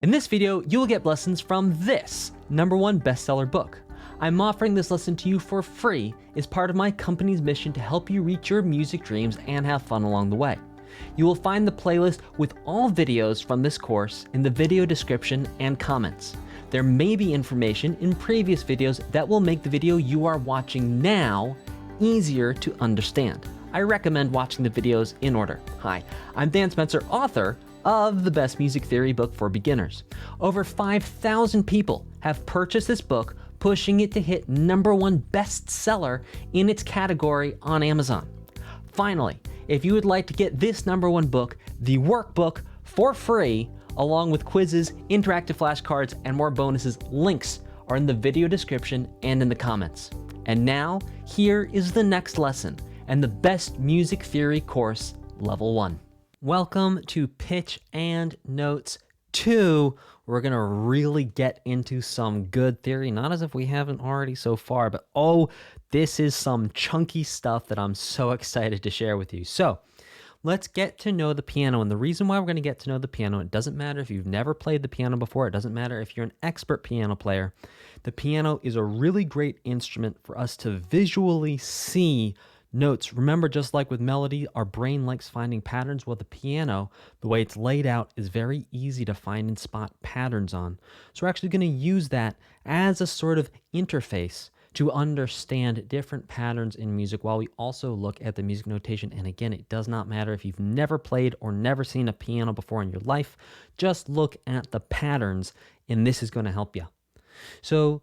In this video, you will get lessons from this #1 bestseller book. I'm offering this lesson to you for free as part of my company's mission to help you reach your music dreams and have fun along the way. You will find the playlist with all videos from this course in the video description and comments. There may be information in previous videos that will make the video you are watching now easier to understand. I recommend watching the videos in order. Hi, I'm Dan Spencer, author of the Best Music Theory book for beginners. Over 5,000 people have purchased this book, pushing it to hit #1 bestseller in its category on Amazon. Finally, if you would like to get this #1 book, the workbook, for free, along with quizzes, interactive flashcards, and more bonuses, links are in the video description and in the comments. And now, here is the next lesson and the Best Music Theory course, Level 1. Welcome to Pitch and Notes 2. We're going to really get into some good theory, not as if we haven't already so far, but this is some chunky stuff that I'm so excited to share with you. So let's get to know the piano. And the reason why we're going to get to know the piano, it doesn't matter if you've never played the piano before, it doesn't matter if you're an expert piano player. The piano is a really great instrument for us to visually see notes. Remember, just like with melody, our brain likes finding patterns. Well, the piano, the way it's laid out, is very easy to find and spot patterns on. So we're actually going to use that as a sort of interface to understand different patterns in music while we also look at the music notation. And again, it does not matter if you've never played or never seen a piano before in your life. Just look at the patterns, and this is going to help you. So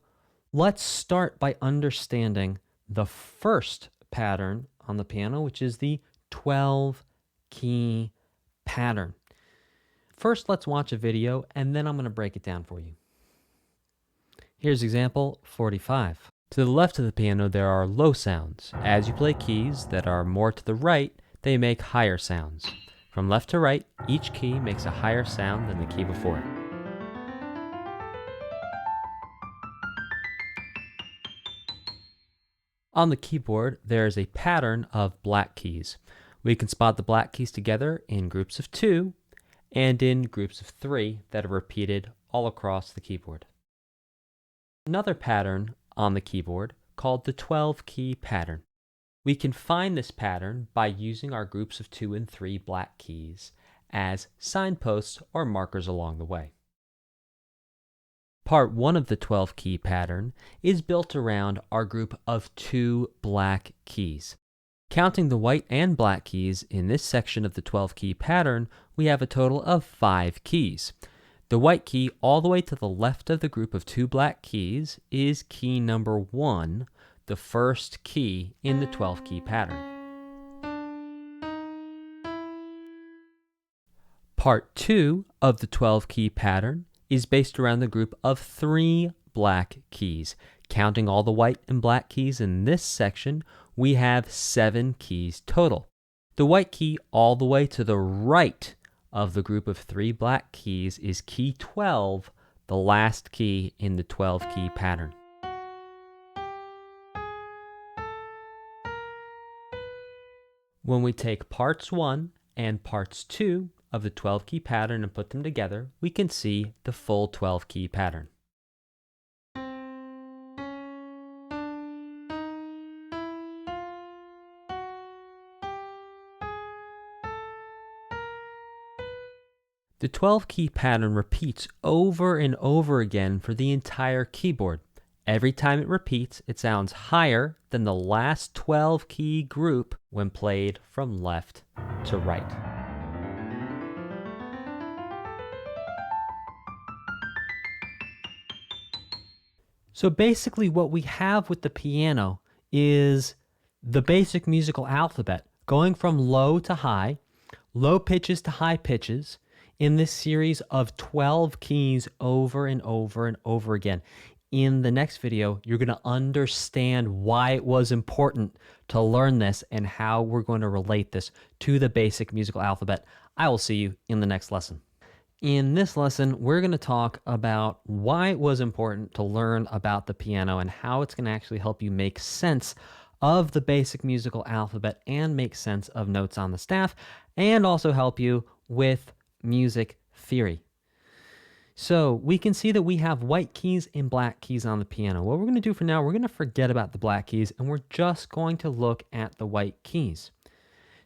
let's start by understanding the first pattern on the piano, which is the 12-key pattern. First, let's watch a video, and then I'm going to break it down for you. Here's example 45. To the left of the piano, there are low sounds. As you play keys that are more to the right, they make higher sounds. From left to right, each key makes a higher sound than the key before it. On the keyboard, there is a pattern of black keys. We can spot the black keys together in groups of 2 and in groups of 3 that are repeated all across the keyboard. Another pattern on the keyboard called the 12-key pattern. We can find this pattern by using our groups of 2 and 3 black keys as signposts or markers along the way. Part 1 of the 12-key pattern is built around our group of 2 black keys. Counting the white and black keys in this section of the 12-key pattern, we have a total of 5 keys. The white key all the way to the left of the group of 2 black keys is key number 1, the first key in the 12-key pattern. Part 2 of the 12-key pattern is based around the group of 3 black keys. Counting all the white and black keys in this section, we have 7 keys total. The white key all the way to the right of the group of 3 black keys is key 12, the last key in the 12-key pattern. When we take parts 1 and parts 2 of the 12-key pattern and put them together, we can see the full 12-key pattern. The 12-key pattern repeats over and over again for the entire keyboard. Every time it repeats, it sounds higher than the last 12-key group when played from left to right. So basically what we have with the piano is the basic musical alphabet going from low to high, low pitches to high pitches in this series of 12 keys over and over and over again. In the next video, you're going to understand why it was important to learn this and how we're going to relate this to the basic musical alphabet. I will see you in the next lesson. In this lesson, we're going to talk about why it was important to learn about the piano and how it's going to actually help you make sense of the basic musical alphabet and make sense of notes on the staff, and also help you with music theory. So we can see that we have white keys and black keys on the piano. What we're going to do for now, we're going to forget about the black keys and we're just going to look at the white keys.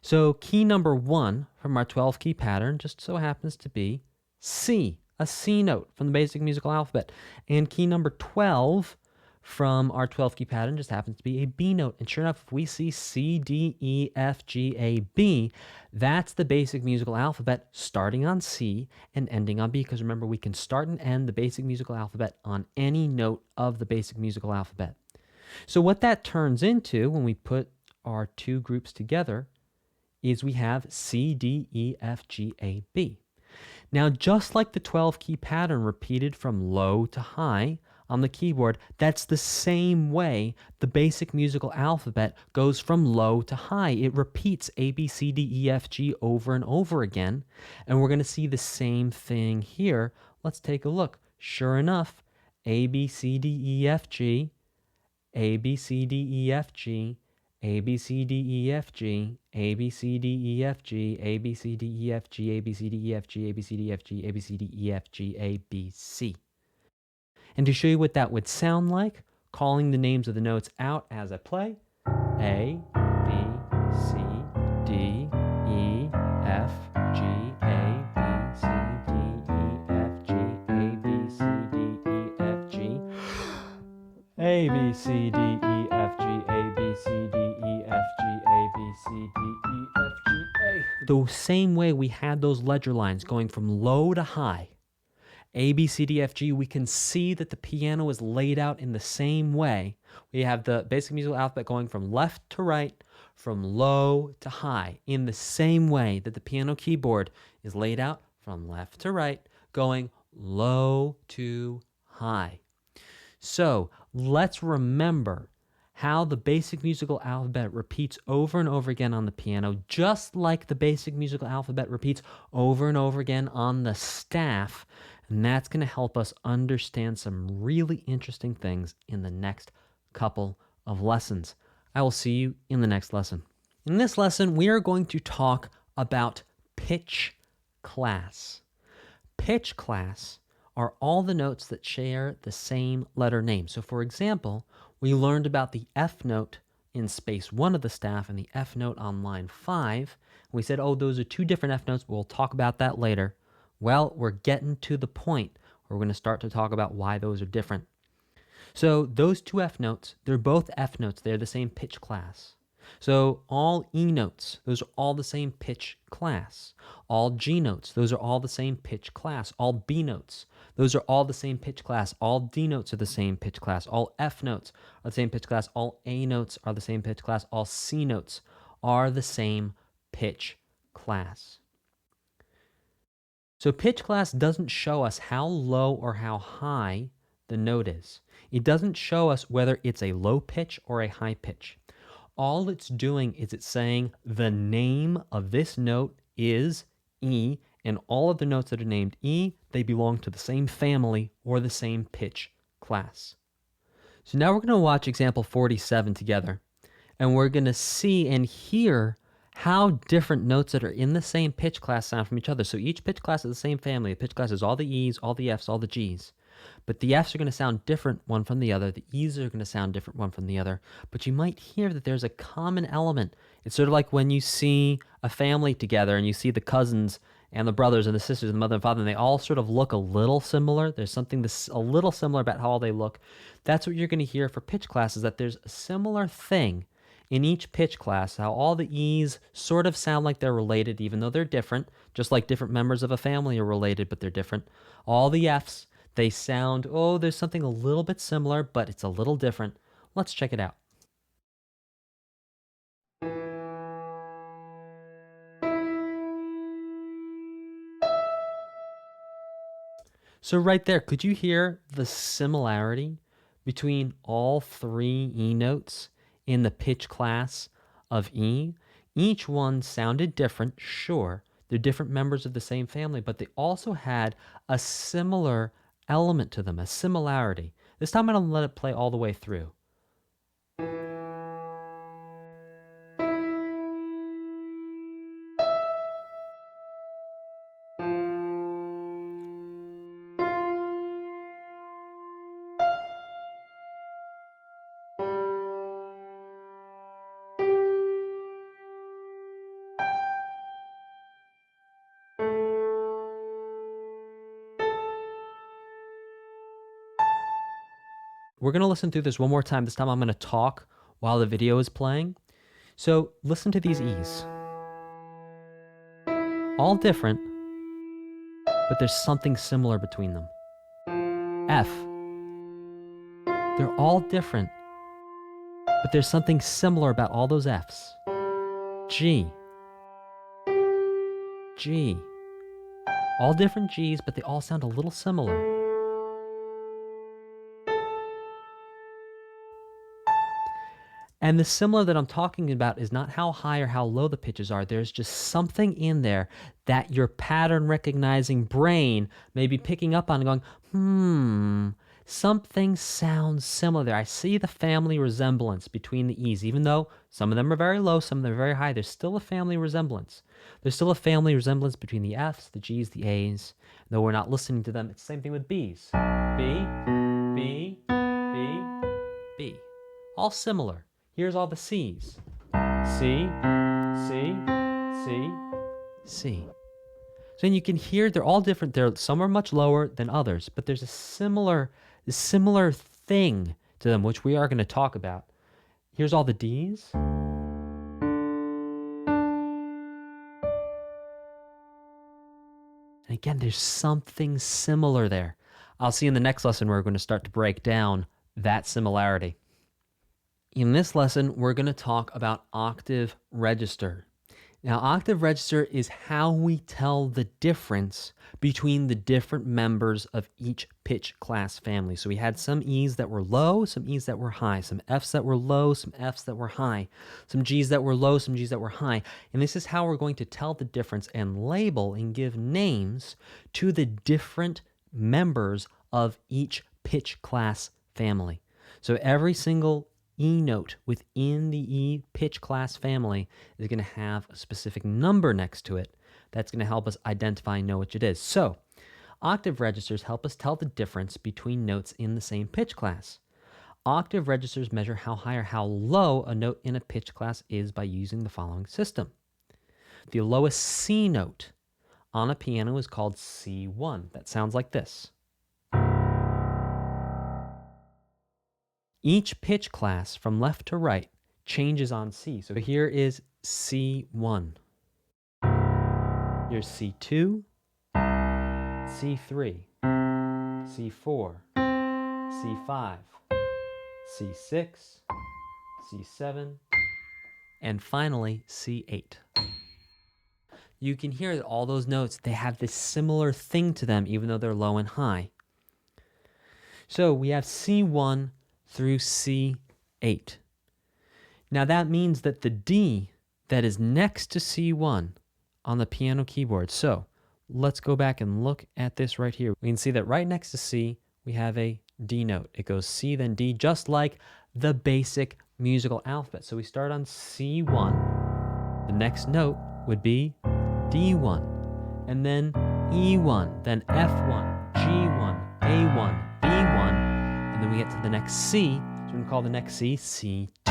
So key number 1 from our 12 key pattern just so happens to be C, a C note from the basic musical alphabet. And key number 12 from our 12 key pattern just happens to be a B note. And sure enough, if we see C, D, E, F, G, A, B, that's the basic musical alphabet starting on C and ending on B. Because remember, we can start and end the basic musical alphabet on any note of the basic musical alphabet. So what that turns into when we put our two groups together is we have C, D, E, F, G, A, B. Now, just like the 12 key pattern repeated from low to high on the keyboard, that's the same way the basic musical alphabet goes from low to high. It repeats A, B, C, D, E, F, G over and over again, and we're going to see the same thing here. Let's take a look. Sure enough, A, B, C, D, E, F, G, A, B, C, D, E, F, G, A, B, C, D, E, F, G, A, B, C, D, E, F, G, A, B, C, D, E, F, G, A, B, C, D, E, F, G, A, B, C, D, E, F, G, A, B, C, D, E, F, G, A, B, C. And to show you what that would sound like, calling the names of the notes out as I play, A, B, C, D, E, F, G, A, B, C, D, E, F, G, A, B, C, D, E, F, G, A, B, C, D, E, F, G, A, B, C, D, E, F, G, A, B, C, D, E, F, G, A. The same way we had those ledger lines going from low to high, A, B, C, D, F, G, we can see that the piano is laid out in the same way. We have the basic musical alphabet going from left to right, from low to high, in the same way that the piano keyboard is laid out from left to right, going low to high. So let's remember how the basic musical alphabet repeats over and over again on the piano, just like the basic musical alphabet repeats over and over again on the staff. And that's going to help us understand some really interesting things in the next couple of lessons. I will see you in the next lesson. In this lesson, we are going to talk about pitch class. Pitch class are all the notes that share the same letter name. So for example, we learned about the F note in space 1 of the staff and the F note on line 5. We said, oh, those are two different F notes. We'll talk about that later. Well, we're getting to the point where we're going to start to talk about why those are different. So those two F notes, they're both F notes. They're the same pitch class. So all E notes, those are all the same pitch class. All G notes, those are all the same pitch class. All B notes, those are all the same pitch class. All D notes are the same pitch class. All F notes are the same pitch class. All A notes are the same pitch class. All C notes are the same pitch class. So pitch class doesn't show us how low or how high the note is. It doesn't show us whether it's a low pitch or a high pitch. All it's doing is it's saying the name of this note is E, and all of the notes that are named E, they belong to the same family or the same pitch class. So now we're going to watch example 47 together, and we're going to see and hear how different notes that are in the same pitch class sound from each other. So each pitch class is the same family. The pitch class is all the E's, all the F's, all the G's. But the F's are going to sound different one from the other. The E's are going to sound different one from the other. But you might hear that there's a common element. It's sort of like when you see a family together and you see the cousins and the brothers and the sisters and the mother and father, and they all sort of look a little similar. There's something a little similar about how all they look. That's what you're going to hear for pitch classes, that there's a similar thing in each pitch class, how all the E's sort of sound like they're related, even though they're different, just like different members of a family are related, but they're different. All the F's, they sound, oh, there's something a little bit similar, but it's a little different. Let's check it out. So right there, could you hear the similarity between all three E notes in the pitch class of E? Each one sounded different, sure. They're different members of the same family, but they also had a similar element to them, a similarity. This time I'm going to let it play all the way through. We're going to listen through this one more time. This time I'm going to talk while the video is playing. So listen to these E's. All different, but there's something similar between them. F. They're all different, but there's something similar about all those Fs. G. G. All different Gs, but they all sound a little similar. And the similar that I'm talking about is not how high or how low the pitches are. There's just something in there that your pattern recognizing brain may be picking up on and going, something sounds similar there. I see the family resemblance between the E's. Even though some of them are very low, some of them are very high, there's still a family resemblance. There's still a family resemblance between the F's, the G's, the A's. Though we're not listening to them, it's the same thing with B's. B, B, B, B. All similar. Here's all the C's. C, C, C, C. So then you can hear they're all different. Some are much lower than others, but there's a similar thing to them, which we are going to talk about. Here's all the D's. And again, there's something similar there. I'll see in the next lesson where we're going to start to break down that similarity. In this lesson, we're going to talk about octave register. Now, octave register is how we tell the difference between the different members of each pitch class family. So we had some E's that were low, some E's that were high, some F's that were low, some F's that were high, some G's that were low, some G's that were high. And this is how we're going to tell the difference and label and give names to the different members of each pitch class family. So every single E note within the E pitch class family is going to have a specific number next to it that's going to help us identify and know which it is. So octave registers help us tell the difference between notes in the same pitch class. Octave registers measure how high or how low a note in a pitch class is by using the following system. The lowest C note on a piano is called C1. That sounds like this. Each pitch class from left to right changes on C. So here is C1. Here's C2, C3, C4, C5, C6, C7, and finally C8. You can hear that all those notes, they have this similar thing to them even though they're low and high. So we have C1 through C8. Now that means that the D that is next to C1 on the piano keyboard. So let's go back and look at this right here. We can see that right next to C, we have a D note. It goes C, then D, just like the basic musical alphabet. So we start on C1. The next note would be D1, and then E1, then F1, G1, A1, B1, and then we get to the next C, so we're going to call the next C C2.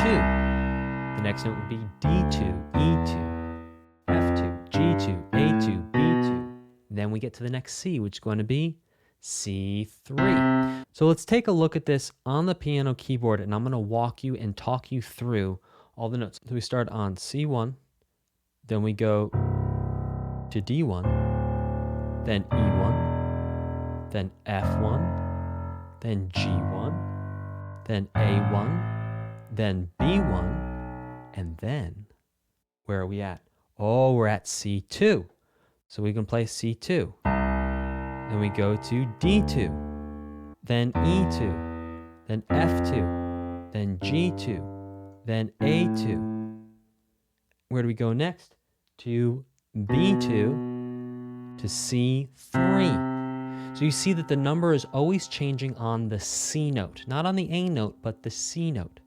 The next note would be D2, E2, F2, G2, A2, B2. Then we get to the next C, which is going to be C3. So let's take a look at this on the piano keyboard, and I'm going to walk you and talk you through all the notes. So we start on C1, then we go to D1, then E1, then F1, then G1, then A1, then B1, and then, where are we at? Oh, we're at C2. So we can play C2. Then we go to D2, then E2, then F2, then G2, then A2. Where do we go next? To B2 to C3. So you see that the number is always changing on the C note, not on the A note, but the C note.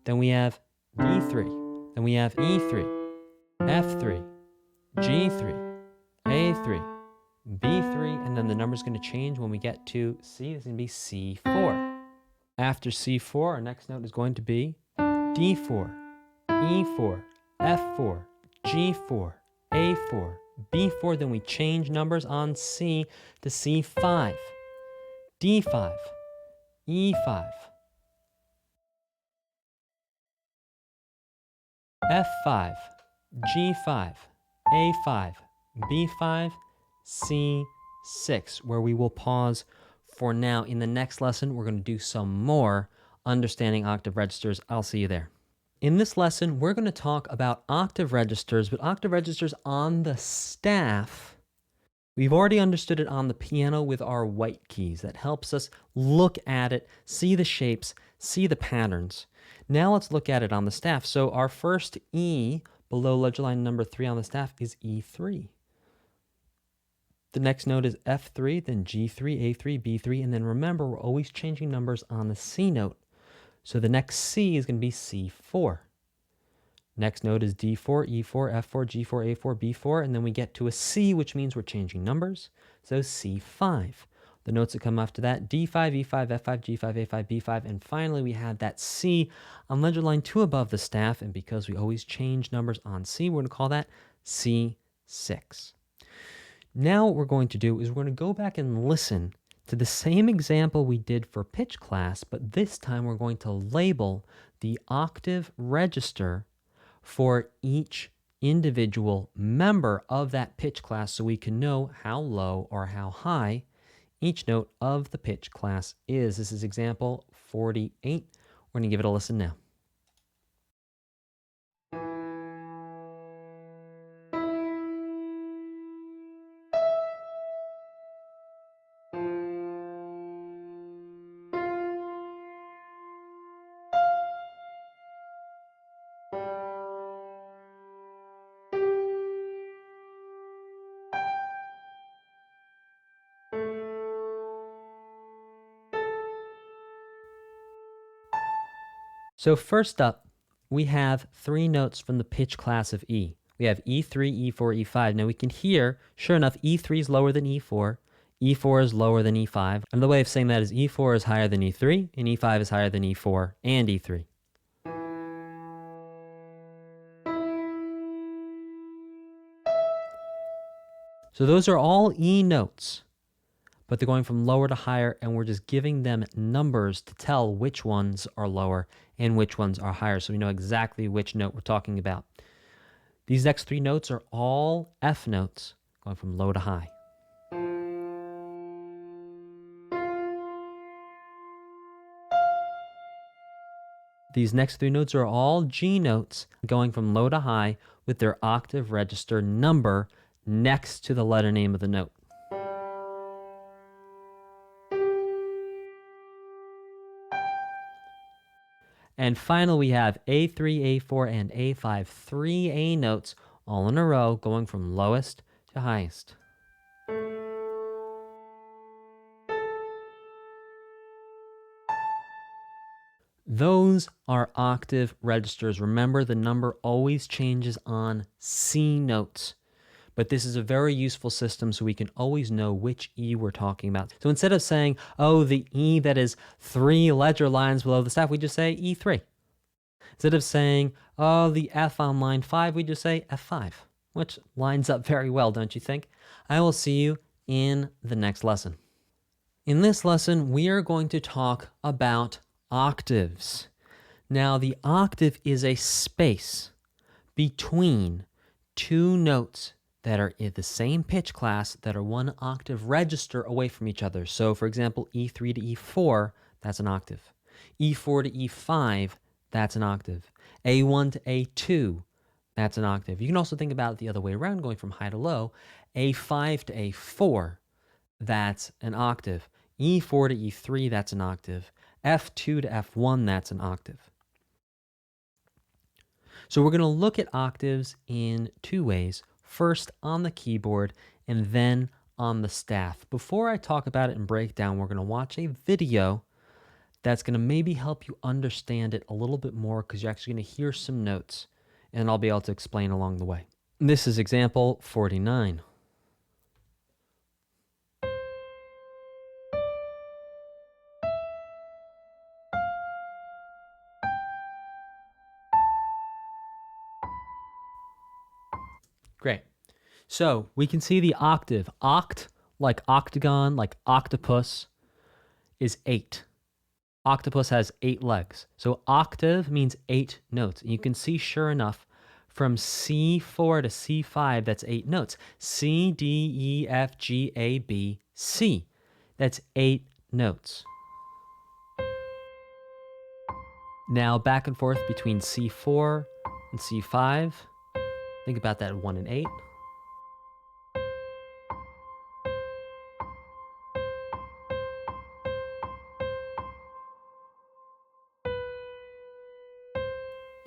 Then we have B3, then we have E3, F3, G3, A3, B3, and then the number's going to change when we get to C. It's going to be C4. After C4, our next note is going to be D4, E4, F4, G4, A4, B4, then we change numbers on C to C5, D5, E5, F5, G5, A5, B5, C6, where we will pause for now. In the next lesson, we're going to do some more understanding octave registers. I'll see you there. In this lesson, we're going to talk about octave registers, but octave registers on the staff. We've already understood it on the piano with our white keys. That helps us look at it, see the shapes, see the patterns. Now let's look at it on the staff. So our first E below ledger line number 3 on the staff is E3. The next note is F3, then G3, A3, B3, and then remember, we're always changing numbers on the C note. So the next C is going to be C4. Next note is D4, E4, F4, G4, A4, B4, and then we get to a C, which means we're changing numbers. So C5. The notes that come after that, D5, E5, F5, G5, A5, B5, and finally we have that C on ledger line 2 above the staff, and because we always change numbers on C, we're going to call that C6. Now what we're going to do is we're going to go back and listen to the same example we did for pitch class, but this time we're going to label the octave register for each individual member of that pitch class so we can know how low or how high each note of the pitch class is. This is example 48. We're going to give it a listen now. So first up, we have 3 notes from the pitch class of E. We have E3, E4, E5. Now we can hear, sure enough, E3 is lower than E4, E4 is lower than E5. Another way of saying that is E4 is higher than E3, and E5 is higher than E4 and E3. So those are all E notes, but they're going from lower to higher, and we're just giving them numbers to tell which ones are lower and which ones are higher, so we know exactly which note we're talking about. These next 3 notes are all F notes, going from low to high. These next 3 notes are all G notes, going from low to high with their octave register number next to the letter name of the note. And finally, we have A3, A4, and A5, 3 A notes all in a row going from lowest to highest. Those are octave registers. Remember, the number always changes on C notes. But this is a very useful system so we can always know which E we're talking about. So instead of saying, oh, the E that is 3 ledger lines below the staff, we just say E3. Instead of saying, oh, the F on line 5, we just say F5, which lines up very well, don't you think? I will see you in the next lesson. In this lesson, we are going to talk about octaves. Now, the octave is a space between 2 notes that are in the same pitch class that are 1 octave register away from each other. So, for example, E3 to E4, that's an octave. E4 to E5, that's an octave. A1 to A2, that's an octave. You can also think about it the other way around, going from high to low. A5 to A4, that's an octave. E4 to E3, that's an octave. F2 to F1, that's an octave. So we're going to look at octaves in 2 ways. First on the keyboard and then on the staff. Before I talk about it and break down, we're going to watch a video that's going to maybe help you understand it a little bit more because you're actually going to hear some notes and I'll be able to explain along the way. This is example 49. Great. So we can see the octave. Oct, like octagon, like octopus, is 8. Octopus has 8 legs. So octave means 8 notes. And you can see, sure enough, From C4 to C5, that's 8 notes. C, D, E, F, G, A, B, C. That's 8 notes. Now back and forth between C4 and C5. Think about that 1 and 8.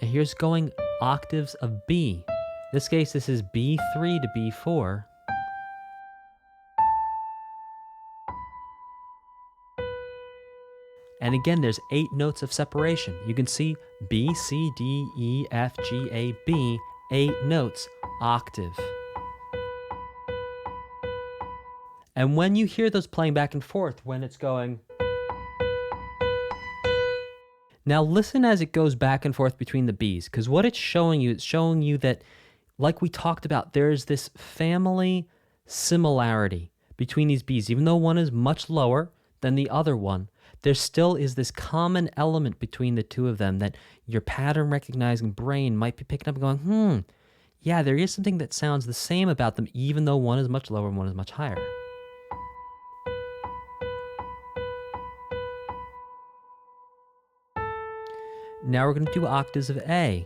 And here's going octaves of B. In this case, this is B3 to B4. And again, there's 8 notes of separation. You can see B, C, D, E, F, G, A, B, 8 notes, octave. And when you hear those playing back and forth, when it's going... Now listen as it goes back and forth between the Bs, because what it's showing you that, like we talked about, there's this family similarity between these Bs. Even though one is much lower than the other one, there still is this common element between the two of them that your pattern recognizing brain might be picking up and going, yeah, there is something that sounds the same about them, even though one is much lower and one is much higher. Now we're going to do octaves of A.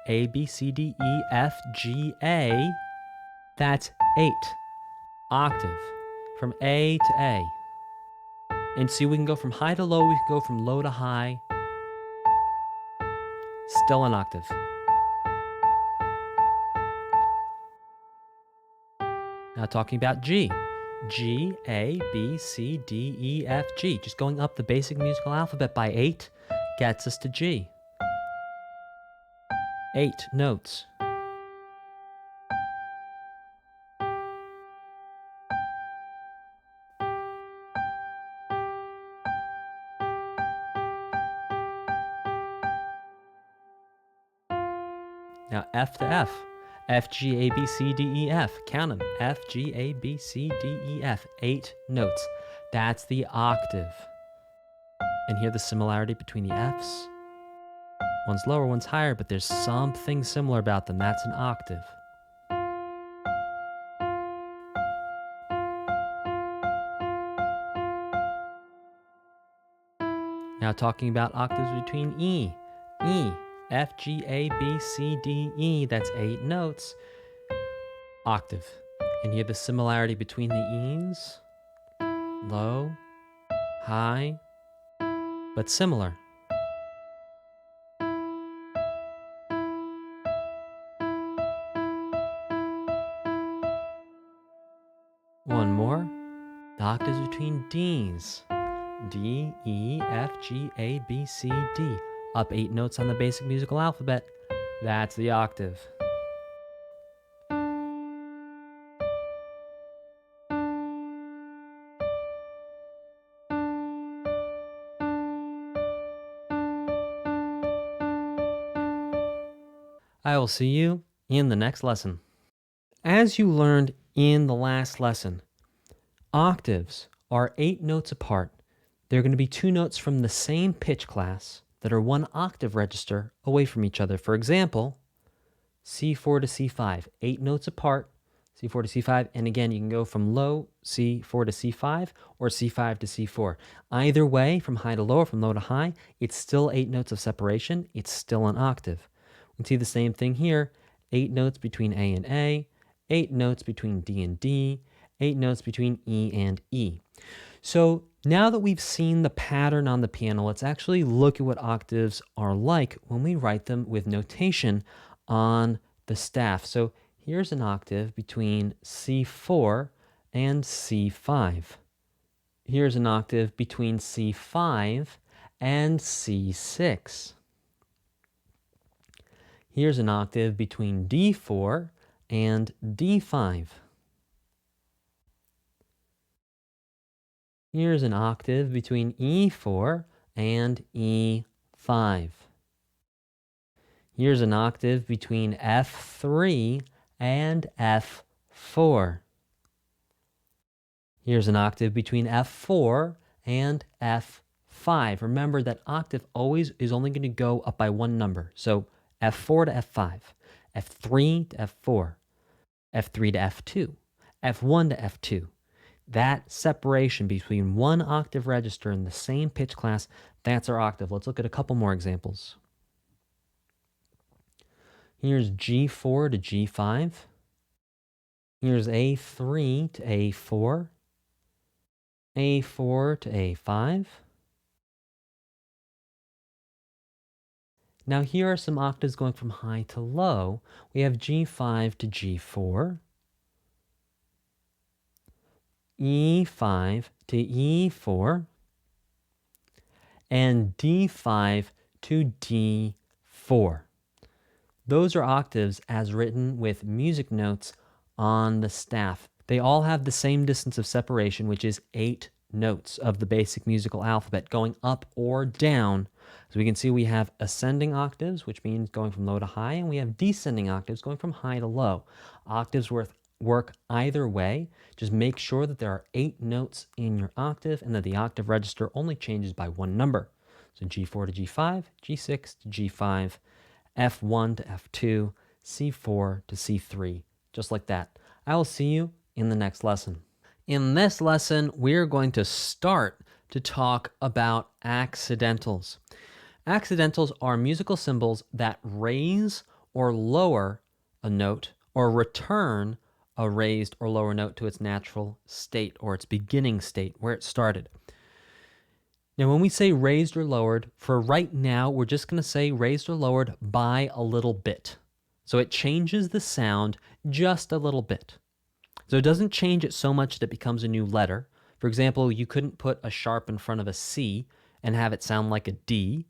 A, B, C, D, E, F, G, A. That's 8. Octave. From A to A. And see, we can go from high to low, we can go from low to high. Still an octave. Now talking about G. G, A, B, C, D, E, F, G. Just going up the basic musical alphabet by 8 gets us to G. 8 notes. Now F to F. F, G, A, B, C, D, E, F. Count them. F, G, A, B, C, D, E, F. 8 notes. That's the octave. And hear the similarity between the Fs. One's lower, one's higher, but there's something similar about them. That's an octave. Now talking about octaves between E. E. F, G, A, B, C, D, E. That's 8 notes. Octave. And hear the similarity between the E's. Low, high, but similar. One more. The octaves between D's. D, E, F, G, A, B, C, D. Up 8 notes on the basic musical alphabet. That's the octave. I will see you in the next lesson. As you learned in the last lesson, octaves are 8 notes apart. They're going to be 2 notes from the same pitch class that are 1 octave register away from each other. For example, C4 to C5, 8 notes apart, C4 to C5, and again, you can go from low C4 to C5 or C5 to C4. Either way, from high to low or from low to high, it's still 8 notes of separation. It's still an octave. We can see the same thing here, 8 notes between A and A, 8 notes between D and D, 8 notes between E and E. So now that we've seen the pattern on the piano, let's actually look at what octaves are like when we write them with notation on the staff. So here's an octave between C4 and C5. Here's an octave between C5 and C6. Here's an octave between D4 and D5. Here's an octave between E4 and E5. Here's an octave between F3 and F4. Here's an octave between F4 and F5. F5, remember that octave always is only going to go up by one number. So F4 to F5, F3 to F4, F3 to F2, F1 to F2. That separation between one octave register in the same pitch class, that's our octave. Let's look at a couple more examples. Here's G4 to G5. Here's A3 to A4, A4 to A5. Now here are some octaves going from high to low. We have G5 to G4, E5 to E4, and D5 to D4. Those are octaves as written with music notes on the staff. They all have the same distance of separation, which is 8 notes of the basic musical alphabet going up or down. So we can see we have ascending octaves, which means going from low to high, and we have descending octaves going from high to low. Octaves work either way. Just make sure that there are 8 notes in your octave and that the octave register only changes by one number. So G4 to G5, G6 to G5, F1 to F2, C4 to C3, just like that. I will see you in the next lesson. In this lesson, we're going to start to talk about accidentals. Accidentals are musical symbols that raise or lower a note or return a raised or lower note to its natural state or its beginning state where it started. Now, when we say raised or lowered, for right now, we're just going to say raised or lowered by a little bit. So it changes the sound just a little bit. So it doesn't change it so much that it becomes a new letter. For example, you couldn't put a sharp in front of a C and have it sound like a D.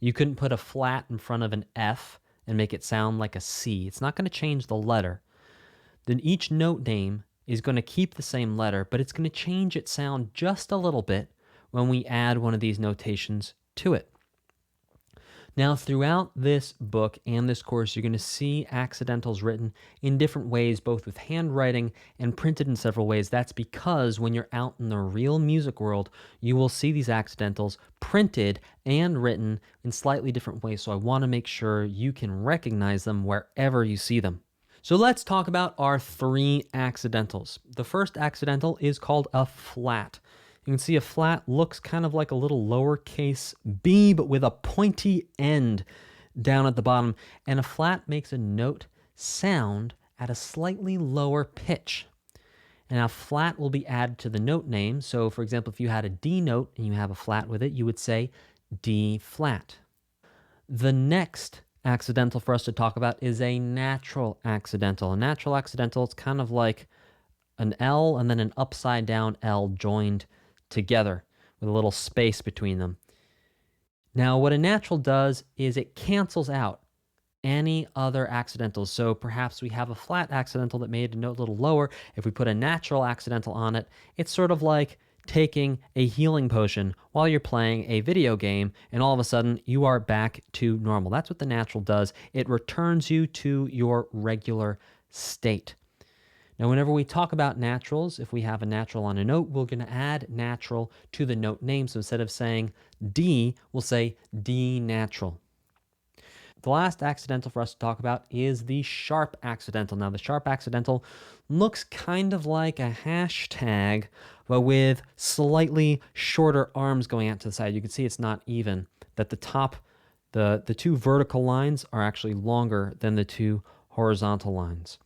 You couldn't put a flat in front of an F and make it sound like a C. It's not going to change the letter. Then each note name is going to keep the same letter, but it's going to change its sound just a little bit when we add one of these notations to it. Now, throughout this book and this course, you're going to see accidentals written in different ways, both with handwriting and printed in several ways. That's because when you're out in the real music world, you will see these accidentals printed and written in slightly different ways. So I want to make sure you can recognize them wherever you see them. So let's talk about our 3 accidentals. The first accidental is called a flat. You can see a flat looks kind of like a little lowercase b, but with a pointy end down at the bottom. And a flat makes a note sound at a slightly lower pitch. And now flat will be added to the note name. So for example, if you had a D note and you have a flat with it, you would say D flat. The next accidental for us to talk about is a natural accidental. A natural accidental is kind of like an L and then an upside down L joined together with a little space between them. Now, what a natural does is it cancels out any other accidentals. So perhaps we have a flat accidental that made a note a little lower. If we put a natural accidental on it, it's sort of like taking a healing potion while you're playing a video game, and all of a sudden you are back to normal. That's what the natural does. It returns you to your regular state. Now, whenever we talk about naturals, if we have a natural on a note, we're going to add natural to the note name. So instead of saying D, we'll say D natural. The last accidental for us to talk about is the sharp accidental. Now, the sharp accidental looks kind of like a hashtag, but with slightly shorter arms going out to the side. You can see it's not even, that the top, the 2 vertical lines are actually longer than the 2 horizontal lines.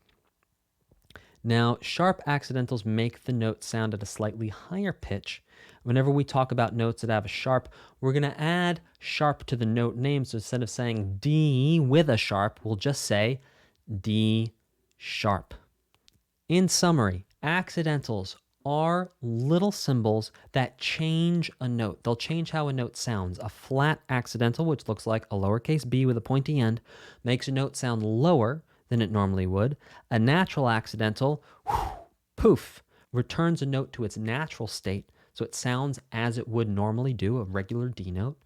Now, sharp accidentals make the note sound at a slightly higher pitch. Whenever we talk about notes that have a sharp, we're going to add sharp to the note name. So instead of saying D with a sharp, we'll just say D sharp. In summary, accidentals are little symbols that change a note. They'll change how a note sounds. A flat accidental, which looks like a lowercase b with a pointy end, makes a note sound lower than it normally would. A natural accidental, poof, returns a note to its natural state, so it sounds as it would normally do, a regular D note.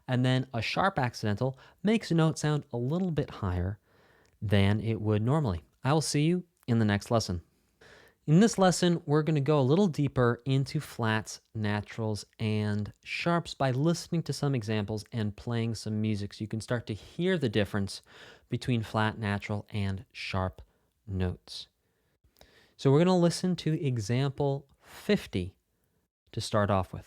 And then a sharp accidental makes a note sound a little bit higher than it would normally. I will see you in the next lesson. In this lesson, we're going to go a little deeper into flats, naturals, and sharps by listening to some examples and playing some music so you can start to hear the difference between flat, natural, and sharp notes. So we're going to listen to example 50 to start off with.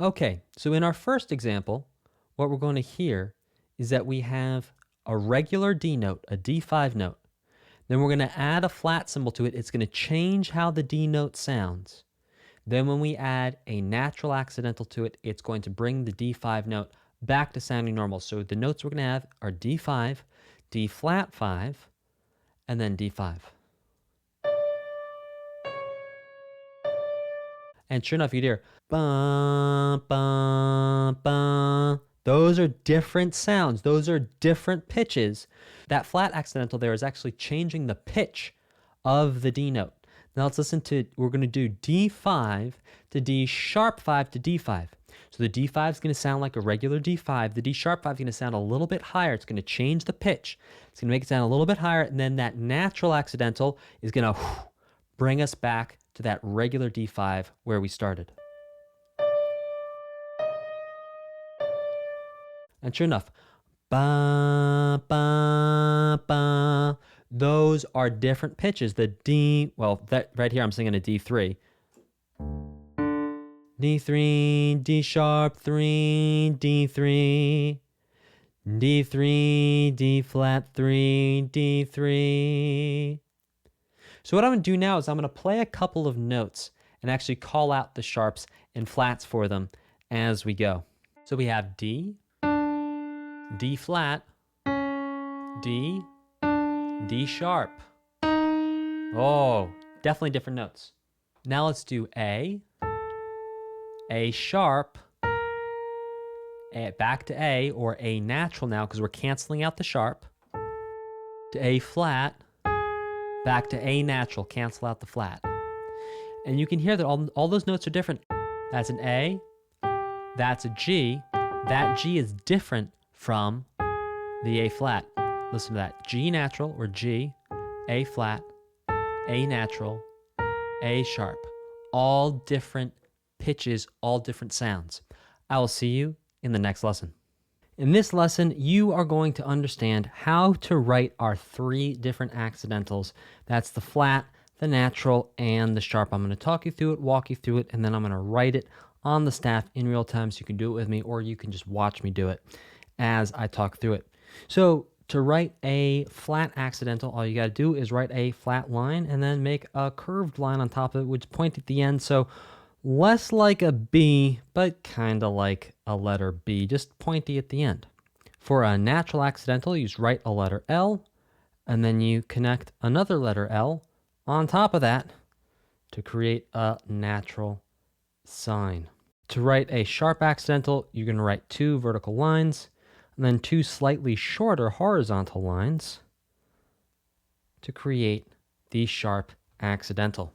Okay, so in our first example, what we're going to hear is that we have a regular D note, a D5 note. Then we're going to add a flat symbol to it. It's going to change how the D note sounds. Then when we add a natural accidental to it, it's going to bring the D5 note back to sounding normal. So the notes we're going to have are D5, D flat 5, and then D5. And sure enough, you'd hear ba, ba, ba. Those are different sounds. Those are different pitches. That flat accidental there is actually changing the pitch of the D note. Now let's listen to, we're going to do D5 to D sharp 5 to D5. So the D5 is going to sound like a regular D5. The D sharp 5 is going to sound a little bit higher. It's going to change the pitch. It's going to make it sound a little bit higher. And then that natural accidental is going to bring us back to that regular D5 where we started. And sure enough, ba, ba, ba. Those are different pitches. The D, well, that right here I'm singing a D3. D3, D sharp 3, D3, D3, D flat 3, D3. So what I'm going to do now is I'm going to play a couple of notes and actually call out the sharps and flats for them as we go. So we have D, D flat, D, D sharp. Oh, definitely different notes. Now let's do A sharp, back to A, or A natural now because we're canceling out the sharp, to A flat, back to A natural, cancel out the flat. And you can hear that all those notes are different. That's an A, that's a G. That G is different from the A flat. Listen to that. G natural or G, A flat, A natural, A sharp. All different pitches, all different sounds. I will see you in the next lesson. In this lesson, you are going to understand how to write our 3 different accidentals. That's the flat, the natural, and the sharp. I'm going to talk you through it, walk you through it, and then I'm going to write it on the staff in real time so you can do it with me, or you can just watch me do it as I talk through it. So to write a flat accidental, all you got to do is write a flat line and then make a curved line on top of it, which point at the end. So less like a B, but kind of like a letter B, just pointy at the end. For a natural accidental, you just write a letter L, and then you connect another letter L on top of that to create a natural sign. To write a sharp accidental, you're going to write 2 vertical lines, and then 2 slightly shorter horizontal lines to create the sharp accidental.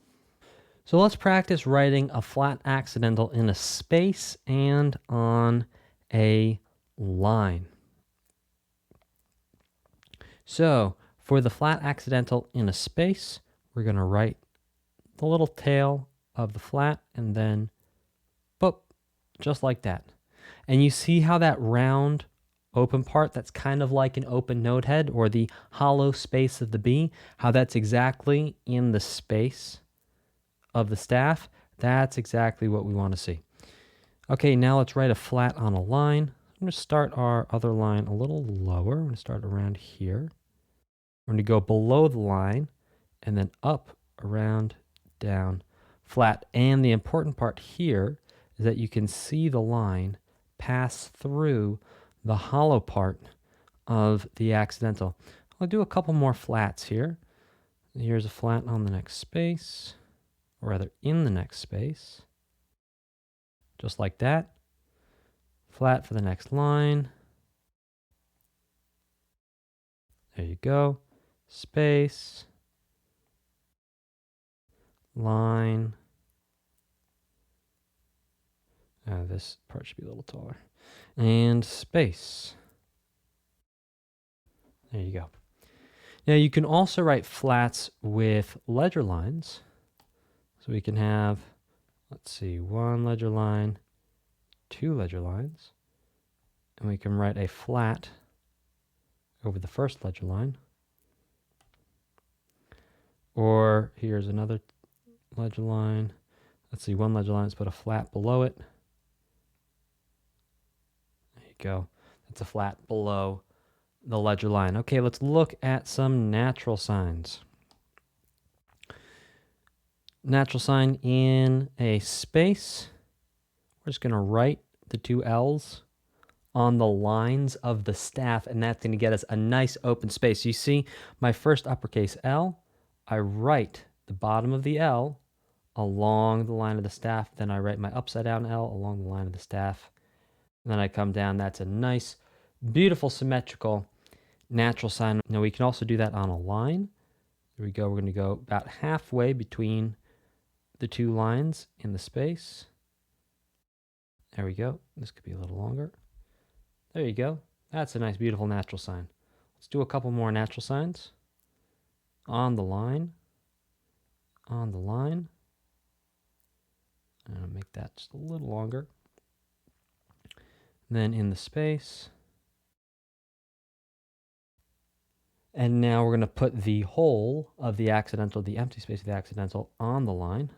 So let's practice writing a flat accidental in a space and on a line. So for the flat accidental in a space, we're going to write the little tail of the flat and then boop, just like that. And you see how that round open part, that's kind of like an open note head or the hollow space of the B, how that's exactly in the space of the staff. That's exactly what we want to see. Okay, now let's write a flat on a line. I'm going to start our other line a little lower. I'm going to start around here. We're going to go below the line and then up, around, down, flat. And the important part here is that you can see the line pass through the hollow part of the accidental. I'll do a couple more flats here. Here's a flat on the next space, or rather in the next space, just like that. Flat for the next line. There you go. Space, line. This part should be a little taller. and space. There you go. Now you can also write flats with ledger lines. So we can have, let's see, one ledger line, two ledger lines, and we can write a flat over the first ledger line. Or here's another ledger line. Let's see, one ledger line, let's put a flat below it. There you go. That's a flat below the ledger line. Okay, let's look at some natural signs. Natural sign in a space. We're just going to write the two L's on the lines of the staff, and that's going to get us a nice open space. You see my first uppercase L, I write the bottom of the L along the line of the staff, then I write my upside down L along the line of the staff, and then I come down. That's a nice, beautiful, symmetrical natural sign. Now we can also do that on a line. Here we go. We're going to go about halfway between the two lines in the space. There we go. This could be a little longer. There you go. That's a nice, beautiful natural sign. Let's do a couple more natural signs. On the line. On the line. And I'll make that just a little longer. Then in the space. And now we're going to put the whole of the accidental, the empty space of the accidental, on the line.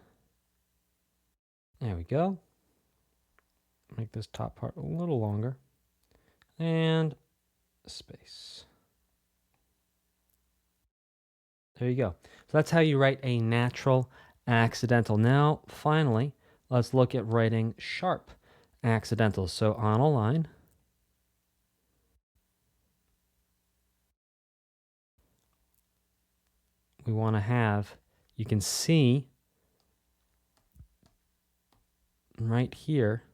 There we go. Make this top part a little longer. And space. There you go. So that's how you write a natural accidental. Now, finally, let's look at writing sharp accidentals. So on a line, we want to have, you can see right here,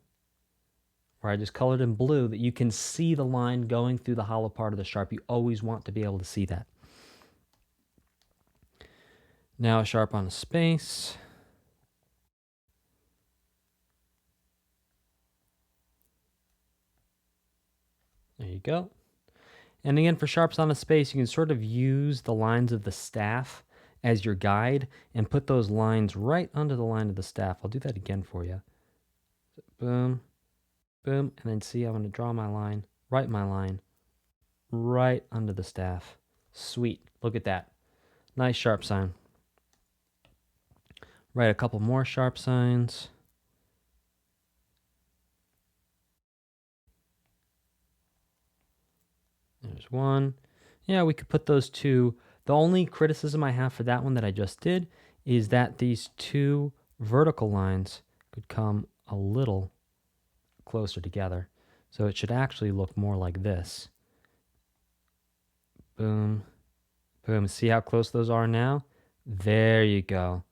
where I just colored in blue, that you can see the line going through the hollow part of the sharp. You always want to be able to see that. Now a sharp on a space. There you go. And again, for sharps on a space, you can sort of use the lines of the staff as your guide and put those lines right under the line of the staff. I'll do that again for you. Boom, boom, and then see, I'm going to draw my line, write my line right under the staff. Sweet. Look at that. Nice sharp sign. Write a couple more sharp signs. There's one. Yeah, we could put those two. The only criticism I have for that one that I just did is that these two vertical lines could come a little closer together. So it should actually look more like this. Boom, boom. See how close those are now? There you go.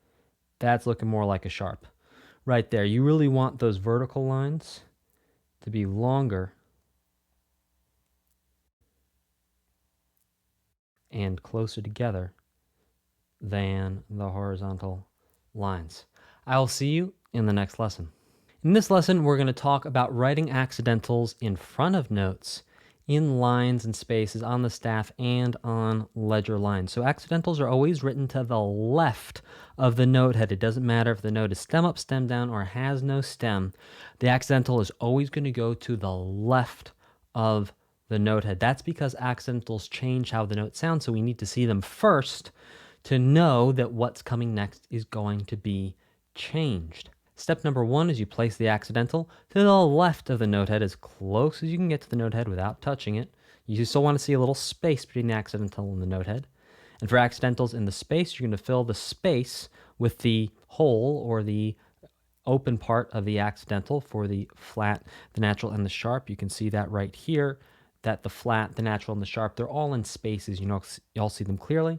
That's looking more like a sharp. Right there. You really want those vertical lines to be longer and closer together than the horizontal lines. I'll see you in the next lesson. In this lesson, we're going to talk about writing accidentals in front of notes, in lines and spaces, on the staff, and on ledger lines. So accidentals are always written to the left of the note head. It doesn't matter if the note is stem up, stem down, or has no stem. The accidental is always going to go to the left of the note head. That's because accidentals change how the notes sound, so we need to see them first to know that what's coming next is going to be changed. Step number one is you place the accidental to the left of the note head as close as you can get to the note head without touching it. You still want to see a little space between the accidental and the note head. And for accidentals in the space, you're going to fill the space with the hole or the open part of the accidental for the flat, the natural, and the sharp. You can see that right here, that the flat, the natural, and the sharp, they're all in spaces. You all see them clearly.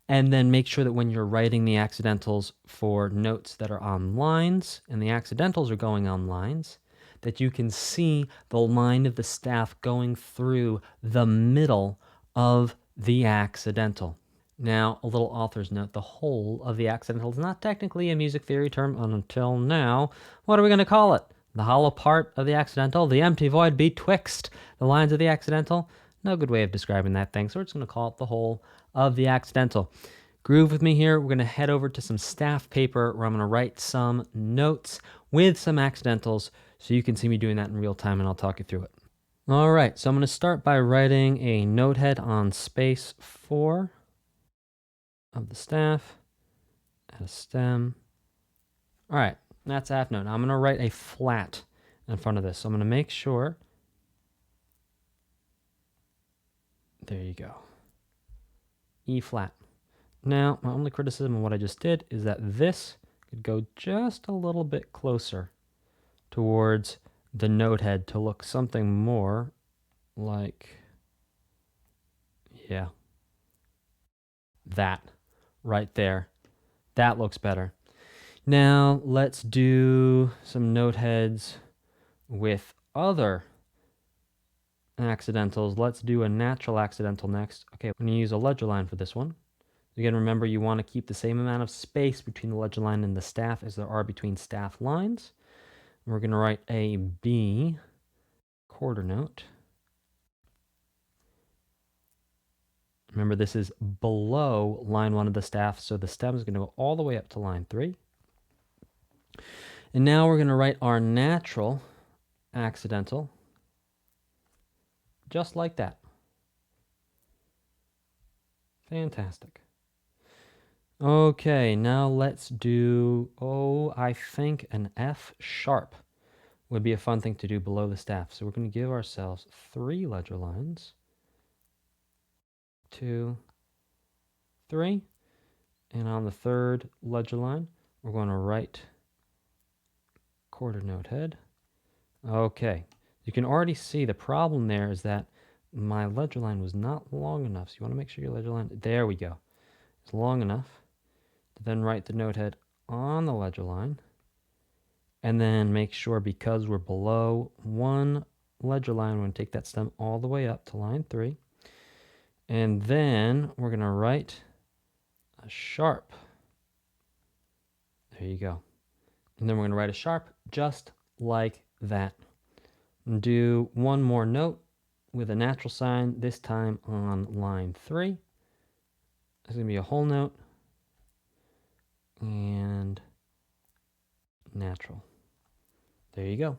And then make sure that when you're writing the accidentals for notes that are on lines, and the accidentals are going on lines, that you can see the line of the staff going through the middle of the accidental. Now, a little author's note, the whole of the accidental is not technically a music theory term until now. What are we going to call it? The hollow part of the accidental, the empty void betwixt the lines of the accidental. No good way of describing that thing, so we're just going to call it the whole of the accidental. Groove with me here. We're going to head over to some staff paper where I'm going to write some notes with some accidentals so you can see me doing that in real time, and I'll talk you through it. All right, so I'm going to start by writing a note head on space 4 of the staff, add a stem. All right, that's half note. Now I'm going to write a flat in front of this. So I'm going to make sure. There you go. E flat. Now, my only criticism of what I just did is that this could go just a little bit closer towards the note head to look something more like, yeah, that right there. That looks better. Now, let's do some note heads with other accidentals. Let's do a natural accidental next. Okay, we're going to use a ledger line for this one. Again, remember you want to keep the same amount of space between the ledger line and the staff as there are between staff lines. We're going to write a B quarter note. Remember, this is below line 1 of the staff, so the stem is going to go all the way up to line 3. And now we're going to write our natural accidental just like that. Fantastic. Okay, now let's do, I think an F sharp would be a fun thing to do below the staff. So we're going to give ourselves 3 ledger lines. 2, 3. And on the third ledger line, we're going to write quarter note head. Okay, you can already see the problem there is that my ledger line was not long enough. So you want to make sure your ledger line, there we go, it's long enough to then write the note head on the ledger line. And then make sure, because we're below 1 ledger line, we're going to take that stem all the way up to line 3. And then we're going to write a sharp. There you go. And then we're going to write a sharp just like that. And do one more note with a natural sign, this time on line 3. It's going to be a whole note and natural. There you go.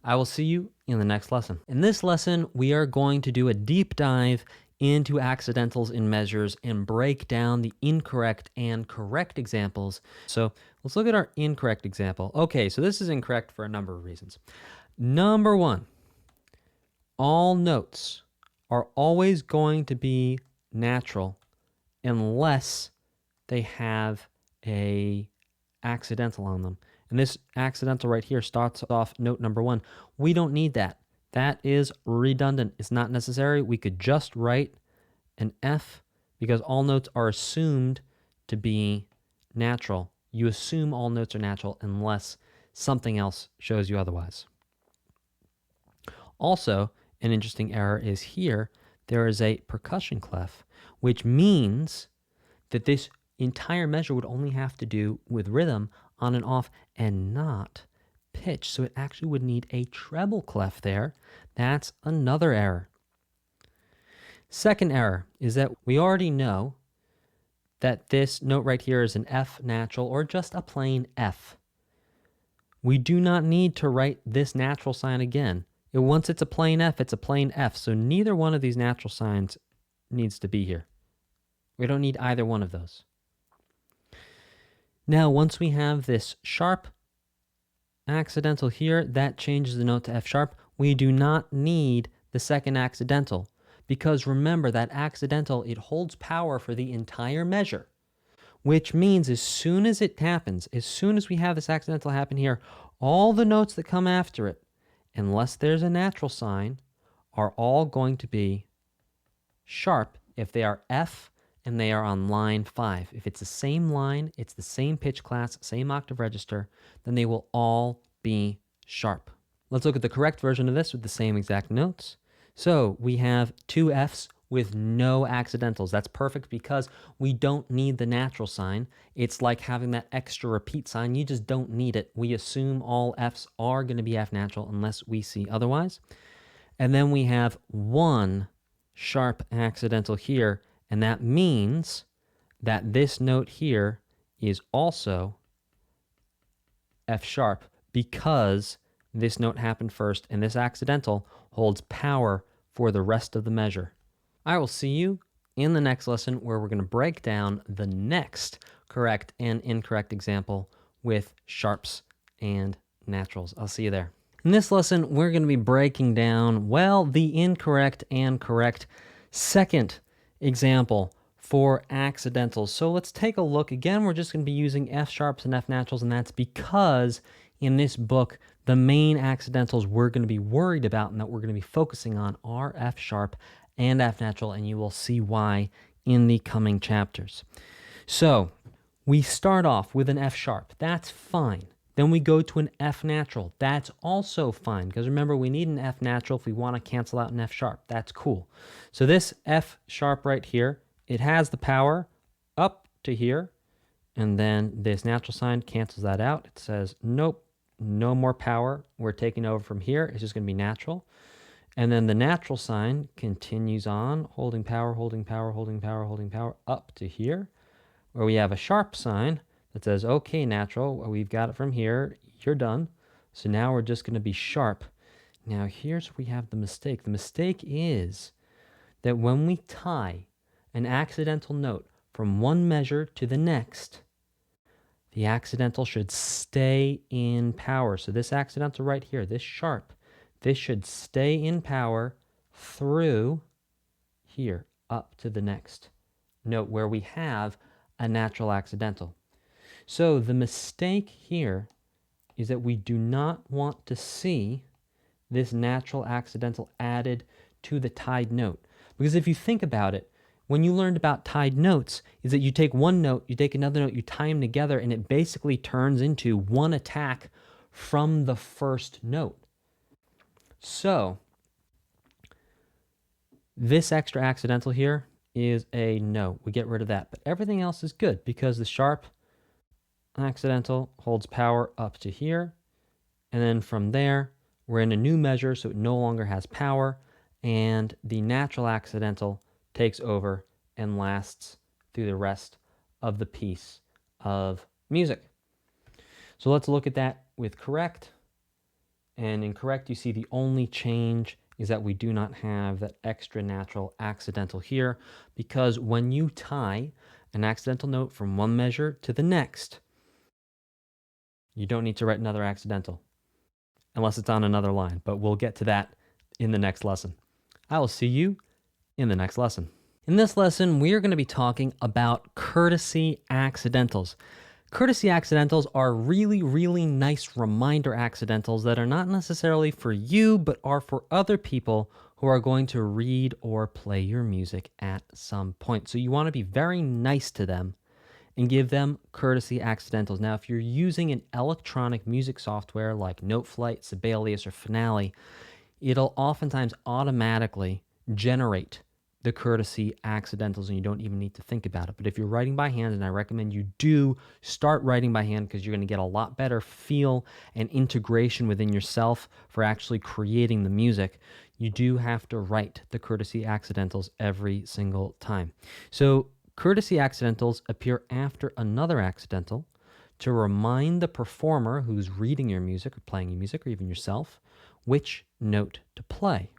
I will see you in the next lesson. In this lesson, we are going to do a deep dive into accidentals in measures and break down the incorrect and correct examples. So let's look at our incorrect example. Okay, so this is incorrect for a number of reasons. Number 1, all notes are always going to be natural unless they have a accidental on them. And this accidental right here starts off note number 1. We don't need that. That is redundant. It's not necessary. We could just write an F because all notes are assumed to be natural. You assume all notes are natural unless something else shows you otherwise. Also, an interesting error is here. There is a percussion clef, which means that this entire measure would only have to do with rhythm on and off and not pitch. So it actually would need a treble clef there. That's another error. Second error is that we already know that this note right here is an F natural or just a plain F. We do not need to write this natural sign again. Once it's a plain F, it's a plain F. So neither one of these natural signs needs to be here. We don't need either one of those. Now, once we have this sharp accidental here, that changes the note to F sharp. We do not need the second accidental because remember that accidental, it holds power for the entire measure, which means as soon as it happens, as soon as we have this accidental happen here, all the notes that come after it, unless there's a natural sign, are all going to be sharp if they are F and they are on line 5. If it's the same line, it's the same pitch class, same octave register, then they will all be sharp. Let's look at the correct version of this with the same exact notes. So we have 2 Fs with no accidentals. That's perfect because we don't need the natural sign. It's like having that extra repeat sign. You just don't need it. We assume all Fs are going to be F natural unless we see otherwise. And then we have one sharp accidental here, and that means that this note here is also F sharp because this note happened first, and this accidental holds power for the rest of the measure. I will see you in the next lesson where we're going to break down the next correct and incorrect example with sharps and naturals. I'll see you there. In this lesson, we're going to be breaking down, well, the incorrect and correct second example for accidentals. So let's take a look. Again, we're just going to be using F sharps and F naturals, and that's because in this book, the main accidentals we're going to be worried about and that we're going to be focusing on are F sharp and F natural, and you will see why in the coming chapters. So we start off with an F sharp. That's fine. Then we go to an F natural. That's also fine, because remember, we need an F natural if we want to cancel out an F sharp. That's cool. So this F sharp right here, it has the power up to here, and then this natural sign cancels that out. It says, nope, no more power. We're taking over from here. It's just going to be natural. And then the natural sign continues on, holding power, holding power, holding power, holding power, up to here, where we have a sharp sign that says, okay, natural, well, we've got it from here, you're done. So now we're just going to be sharp. Now here's where we have the mistake. The mistake is that when we tie an accidental note from one measure to the next, the accidental should stay in power. So this accidental right here, this sharp, this should stay in power through here, up to the next note where we have a natural accidental. So the mistake here is that we do not want to see this natural accidental added to the tied note. Because if you think about it, when you learned about tied notes, is that you take one note, you take another note, you tie them together, and it basically turns into one attack from the first note. So this extra accidental here is a no. We get rid of that. But everything else is good because the sharp accidental holds power up to here. And then from there, we're in a new measure, so it no longer has power. And the natural accidental takes over and lasts through the rest of the piece of music. So let's look at that with correct. And in correct, you see the only change is that we do not have that extra natural accidental here, because when you tie an accidental note from one measure to the next, you don't need to write another accidental unless it's on another line, but we'll get to that in the next lesson. I will see you in the next lesson. In this lesson, we are going to be talking about courtesy accidentals. Courtesy accidentals are really, really nice reminder accidentals that are not necessarily for you, but are for other people who are going to read or play your music at some point. So you want to be very nice to them and give them courtesy accidentals. Now, if you're using an electronic music software like Noteflight, Sibelius, or Finale, it'll oftentimes automatically generate the courtesy accidentals and you don't even need to think about it. But if you're writing by hand, and I recommend you do start writing by hand because you're going to get a lot better feel and integration within yourself for actually creating the music, you do have to write the courtesy accidentals every single time. So courtesy accidentals appear after another accidental to remind the performer who's reading your music or playing your music, or even yourself, which note to play.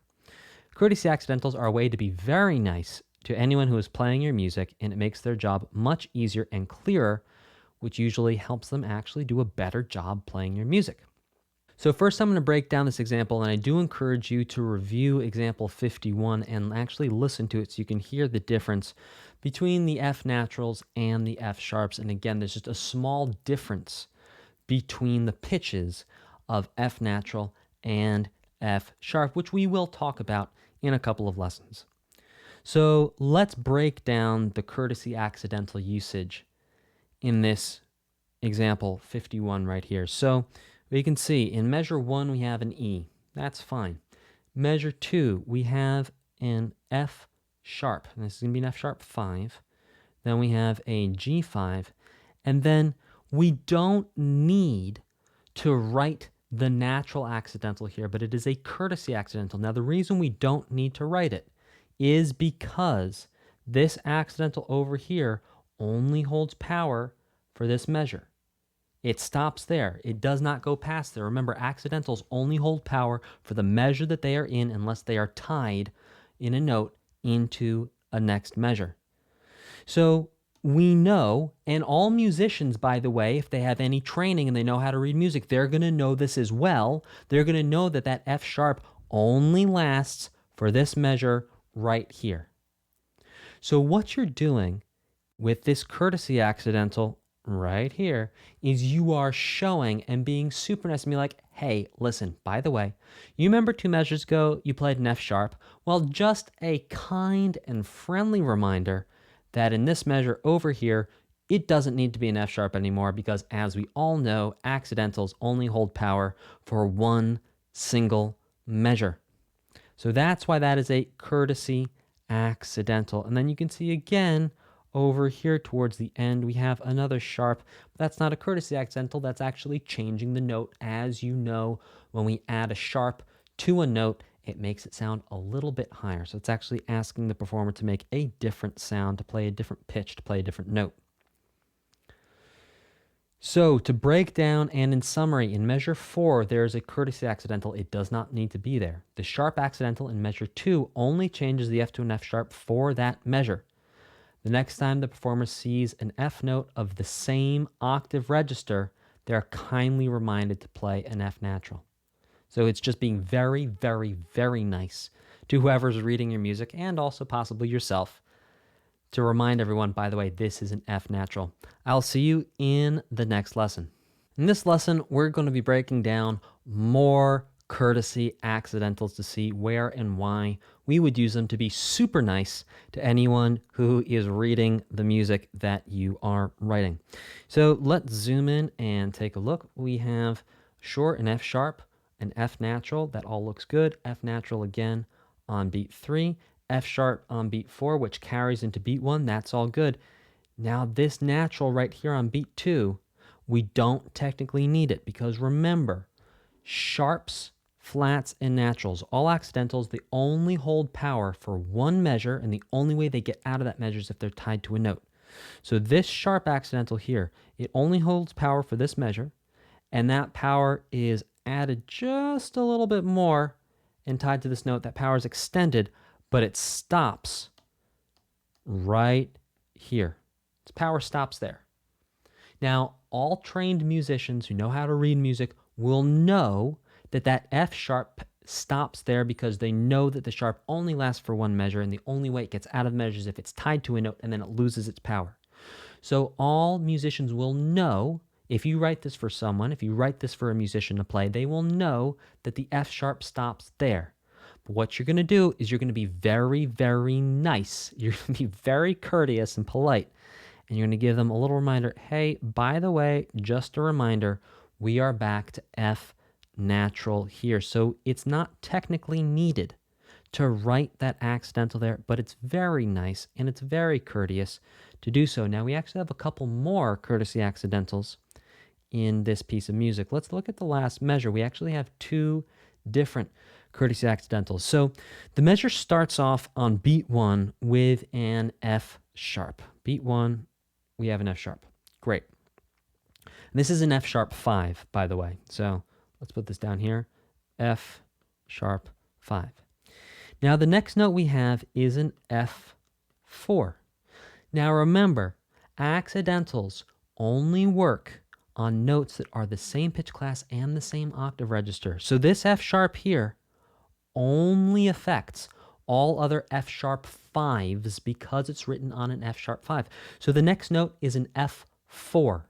Courtesy accidentals are a way to be very nice to anyone who is playing your music, and it makes their job much easier and clearer, which usually helps them actually do a better job playing your music. So first I'm going to break down this example, and I do encourage you to review example 51 and actually listen to it so you can hear the difference between the F naturals and the F sharps. And again, there's just a small difference between the pitches of F natural and F sharp, which we will talk about in a couple of lessons. So let's break down the courtesy accidental usage in this example 51 right here. So we can see in measure 1 we have an E. That's fine. Measure 2 we have an F sharp. And this is going to be an F sharp 5. Then we have a G5. And then we don't need to write the natural accidental here, but it is a courtesy accidental. Now, the reason we don't need to write it is because this accidental over here only holds power for this measure. It stops there. It does not go past there. Remember, accidentals only hold power for the measure that they are in unless they are tied in a note into a next measure. So we know, and all musicians, by the way, if they have any training and they know how to read music, they're going to know this as well. They're going to know that that F sharp only lasts for this measure right here. So what you're doing with this courtesy accidental right here is you are showing and being super nice and be like, hey, listen, by the way, you remember 2 measures ago you played an F sharp? Well, just a kind and friendly reminder that in this measure over here, it doesn't need to be an F sharp anymore because, as we all know, accidentals only hold power for one single measure. So that's why that is a courtesy accidental. And then you can see again over here towards the end, we have another sharp. That's not a courtesy accidental. That's actually changing the note. As you know, when we add a sharp to a note, it makes it sound a little bit higher. So it's actually asking the performer to make a different sound, to play a different pitch, to play a different note. So to break down and in summary, in measure 4, there's a courtesy accidental. It does not need to be there. The sharp accidental in measure 2 only changes the F to an F sharp for that measure. The next time the performer sees an F note of the same octave register, they're kindly reminded to play an F natural. So it's just being very, very, very nice to whoever's reading your music and also possibly yourself to remind everyone, by the way, this is an F natural. I'll see you in the next lesson. In this lesson, we're going to be breaking down more courtesy accidentals to see where and why we would use them to be super nice to anyone who is reading the music that you are writing. So let's zoom in and take a look. We have sure an F sharp, an F natural, that all looks good. F natural again on beat 3, F sharp on beat 4, which carries into beat 1, that's all good. Now this natural right here on beat 2, we don't technically need it because remember, sharps, flats, and naturals, all accidentals, they only hold power for one measure, and the only way they get out of that measure is if they're tied to a note. So this sharp accidental here, it only holds power for this measure, and that power is added just a little bit more and tied to this note. That power is extended, but it stops right here. Its power stops there. Now, all trained musicians who know how to read music will know that that F sharp stops there because they know that the sharp only lasts for one measure, and the only way it gets out of the measure is if it's tied to a note and then it loses its power. So all musicians will know, if you write this for someone, if you write this for a musician to play, they will know that the F sharp stops there. But what you're going to do is you're going to be very, very nice. You're going to be very courteous and polite. And you're going to give them a little reminder, hey, by the way, just a reminder, we are back to F natural here. So it's not technically needed to write that accidental there, but it's very nice and it's very courteous to do so. Now we actually have a couple more courtesy accidentals in this piece of music. Let's look at the last measure. We actually have 2 different courtesy accidentals. So the measure starts off on beat 1 with an F sharp. Beat 1, we have an F sharp. Great. And this is an F sharp 5, by the way. So let's put this down here. F sharp 5. Now the next note we have is an F4. Now remember, accidentals only work on notes that are the same pitch class and the same octave register. So this F sharp here only affects all other F sharp 5s because it's written on an F sharp 5. So the next note is an F4.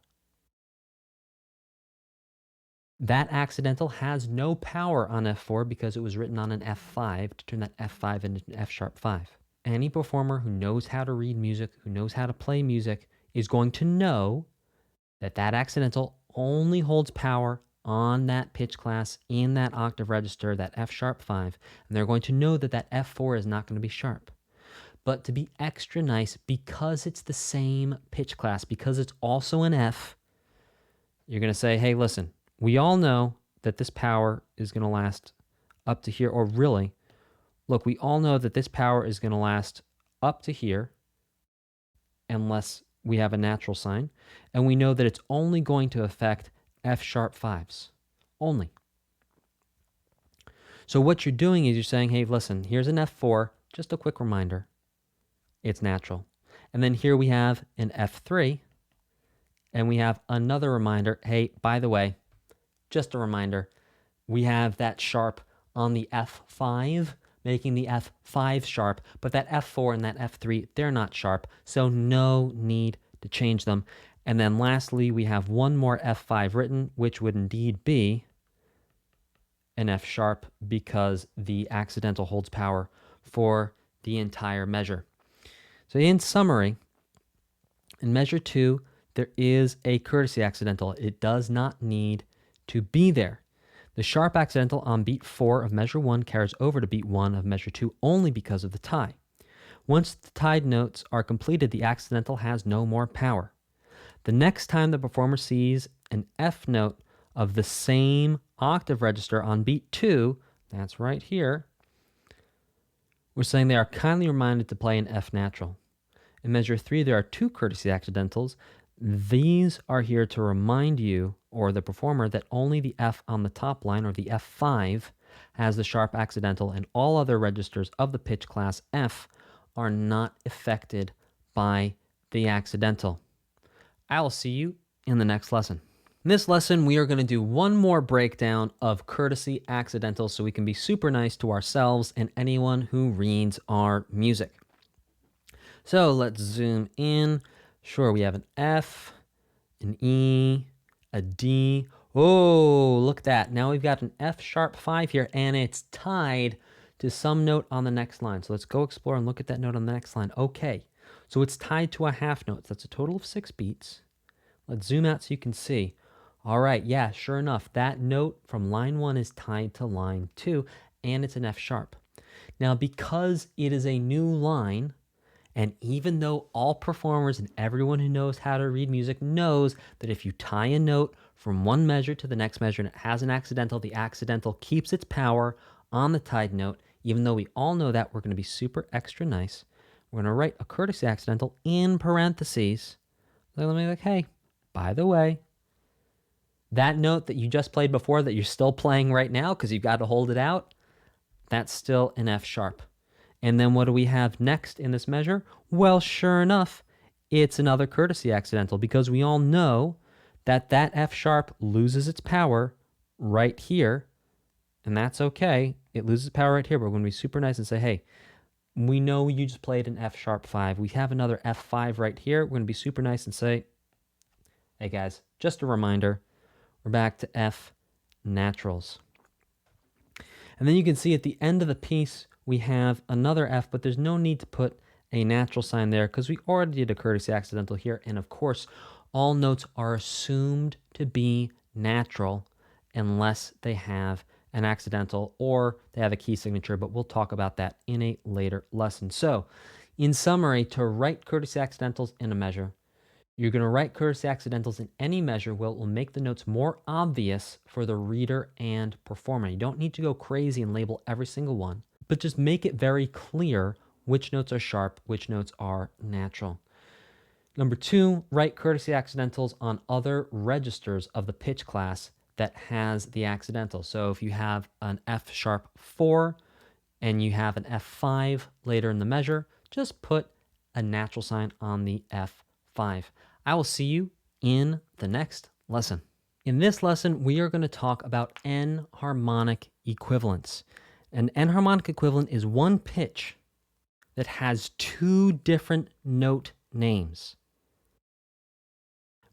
That accidental has no power on F4 because it was written on an F5 to turn that F5 into an F sharp 5. Any performer who knows how to read music, who knows how to play music, is going to know that that accidental only holds power on that pitch class in that octave register, that F sharp 5, and they're going to know that that F4 is not going to be sharp. But to be extra nice, because it's the same pitch class, because it's also an F, you're going to say, hey, listen, we all know that this power is going to last up to here, or really, look, we all know that this power is going to last up to here unless we have a natural sign, and we know that it's only going to affect F sharp fives, only. So what you're doing is you're saying, hey, listen, here's an F4, just a quick reminder, it's natural. And then here we have an F3, and we have another reminder, hey, by the way, just a reminder, we have that sharp on the F5, making the F5 sharp, but that F4 and that F3, they're not sharp, so no need to change them. And then lastly, we have one more F5 written, which would indeed be an F sharp because the accidental holds power for the entire measure. So in summary, in measure 2, there is a courtesy accidental. It does not need to be there. The sharp accidental on beat 4 of measure 1 carries over to beat 1 of measure 2 only because of the tie. Once the tied notes are completed, the accidental has no more power. The next time the performer sees an F note of the same octave register on beat 2, that's right here, we're saying they are kindly reminded to play an F natural. In measure 3, there are 2 courtesy accidentals. These are here to remind you, or the performer, that only the F on the top line, or the F5, has the sharp accidental, and all other registers of the pitch class F are not affected by the accidental. I will see you in the next lesson. In this lesson, we are going to do one more breakdown of courtesy accidentals so we can be super nice to ourselves and anyone who reads our music. So let's zoom in. Sure, we have an F, an E, a D. Oh, look at that. Now we've got an F sharp 5 here, and it's tied to some note on the next line. So let's go explore and look at that note on the next line. Okay, so it's tied to a half note. So that's a total of 6 beats. Let's zoom out so you can see. All right, yeah, sure enough, that note from line 1 is tied to line 2, and it's an F sharp. Now, because it is a new line, and even though all performers and everyone who knows how to read music knows that if you tie a note from one measure to the next measure and it has an accidental, the accidental keeps its power on the tied note. Even though we all know that, we're going to be super extra nice. We're going to write a courtesy accidental in parentheses. Let me be like, hey, by the way, that note that you just played before that you're still playing right now because you've got to hold it out, that's still an F sharp. And then what do we have next in this measure? Well, sure enough, it's another courtesy accidental because we all know that that F sharp loses its power right here, and that's okay. It loses power right here, but we're going to be super nice and say, hey, we know you just played an F sharp 5. We have another F5 right here. We're going to be super nice and say, hey guys, just a reminder, we're back to F naturals. And then you can see at the end of the piece, we have another F, but there's no need to put a natural sign there because we already did a courtesy accidental here. And of course, all notes are assumed to be natural unless they have an accidental or they have a key signature, but we'll talk about that in a later lesson. So in summary, to write courtesy accidentals in a measure, you're going to write courtesy accidentals in any measure where it will make the notes more obvious for the reader and performer. You don't need to go crazy and label every single one, but just make it very clear which notes are sharp, which notes are natural. Number 2, write courtesy accidentals on other registers of the pitch class that has the accidental. So if you have an F sharp 4 and you have an F5 later in the measure, just put a natural sign on the F5. I will see you in the next lesson. In this lesson, we are going to talk about enharmonic equivalents. An enharmonic equivalent is one pitch that has 2 different note names.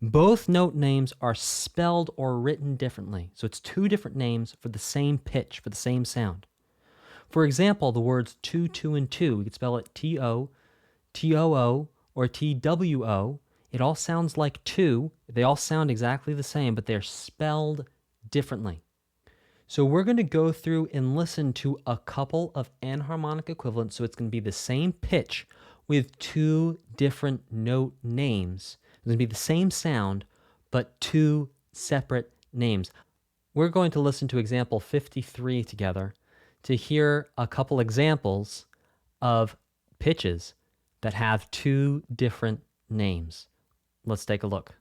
Both note names are spelled or written differently. So it's 2 different names for the same pitch, for the same sound. For example, the words 2, 2, and 2, we could spell it T-O, T-O-O, or T-W-O. It all sounds like 2. They all sound exactly the same, but they're spelled differently. So we're going to go through and listen to a couple of enharmonic equivalents. So it's going to be the same pitch with two different note names. It's going to be the same sound, but two separate names. We're going to listen to example 53 together to hear a couple examples of pitches that have two different names. Let's take a look.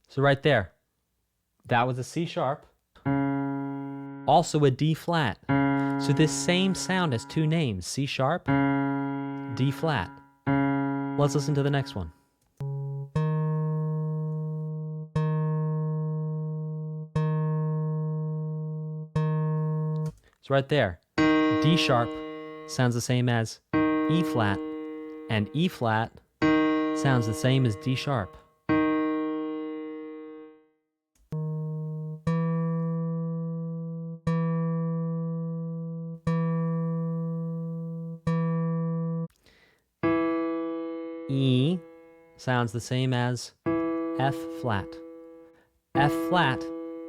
So right there, that was a C sharp, also a D flat. So this same sound has two names, C sharp, D flat. Let's listen to the next one. So right there, D sharp sounds the same as E flat, and E flat sounds the same as D sharp. E sounds the same as F flat. F flat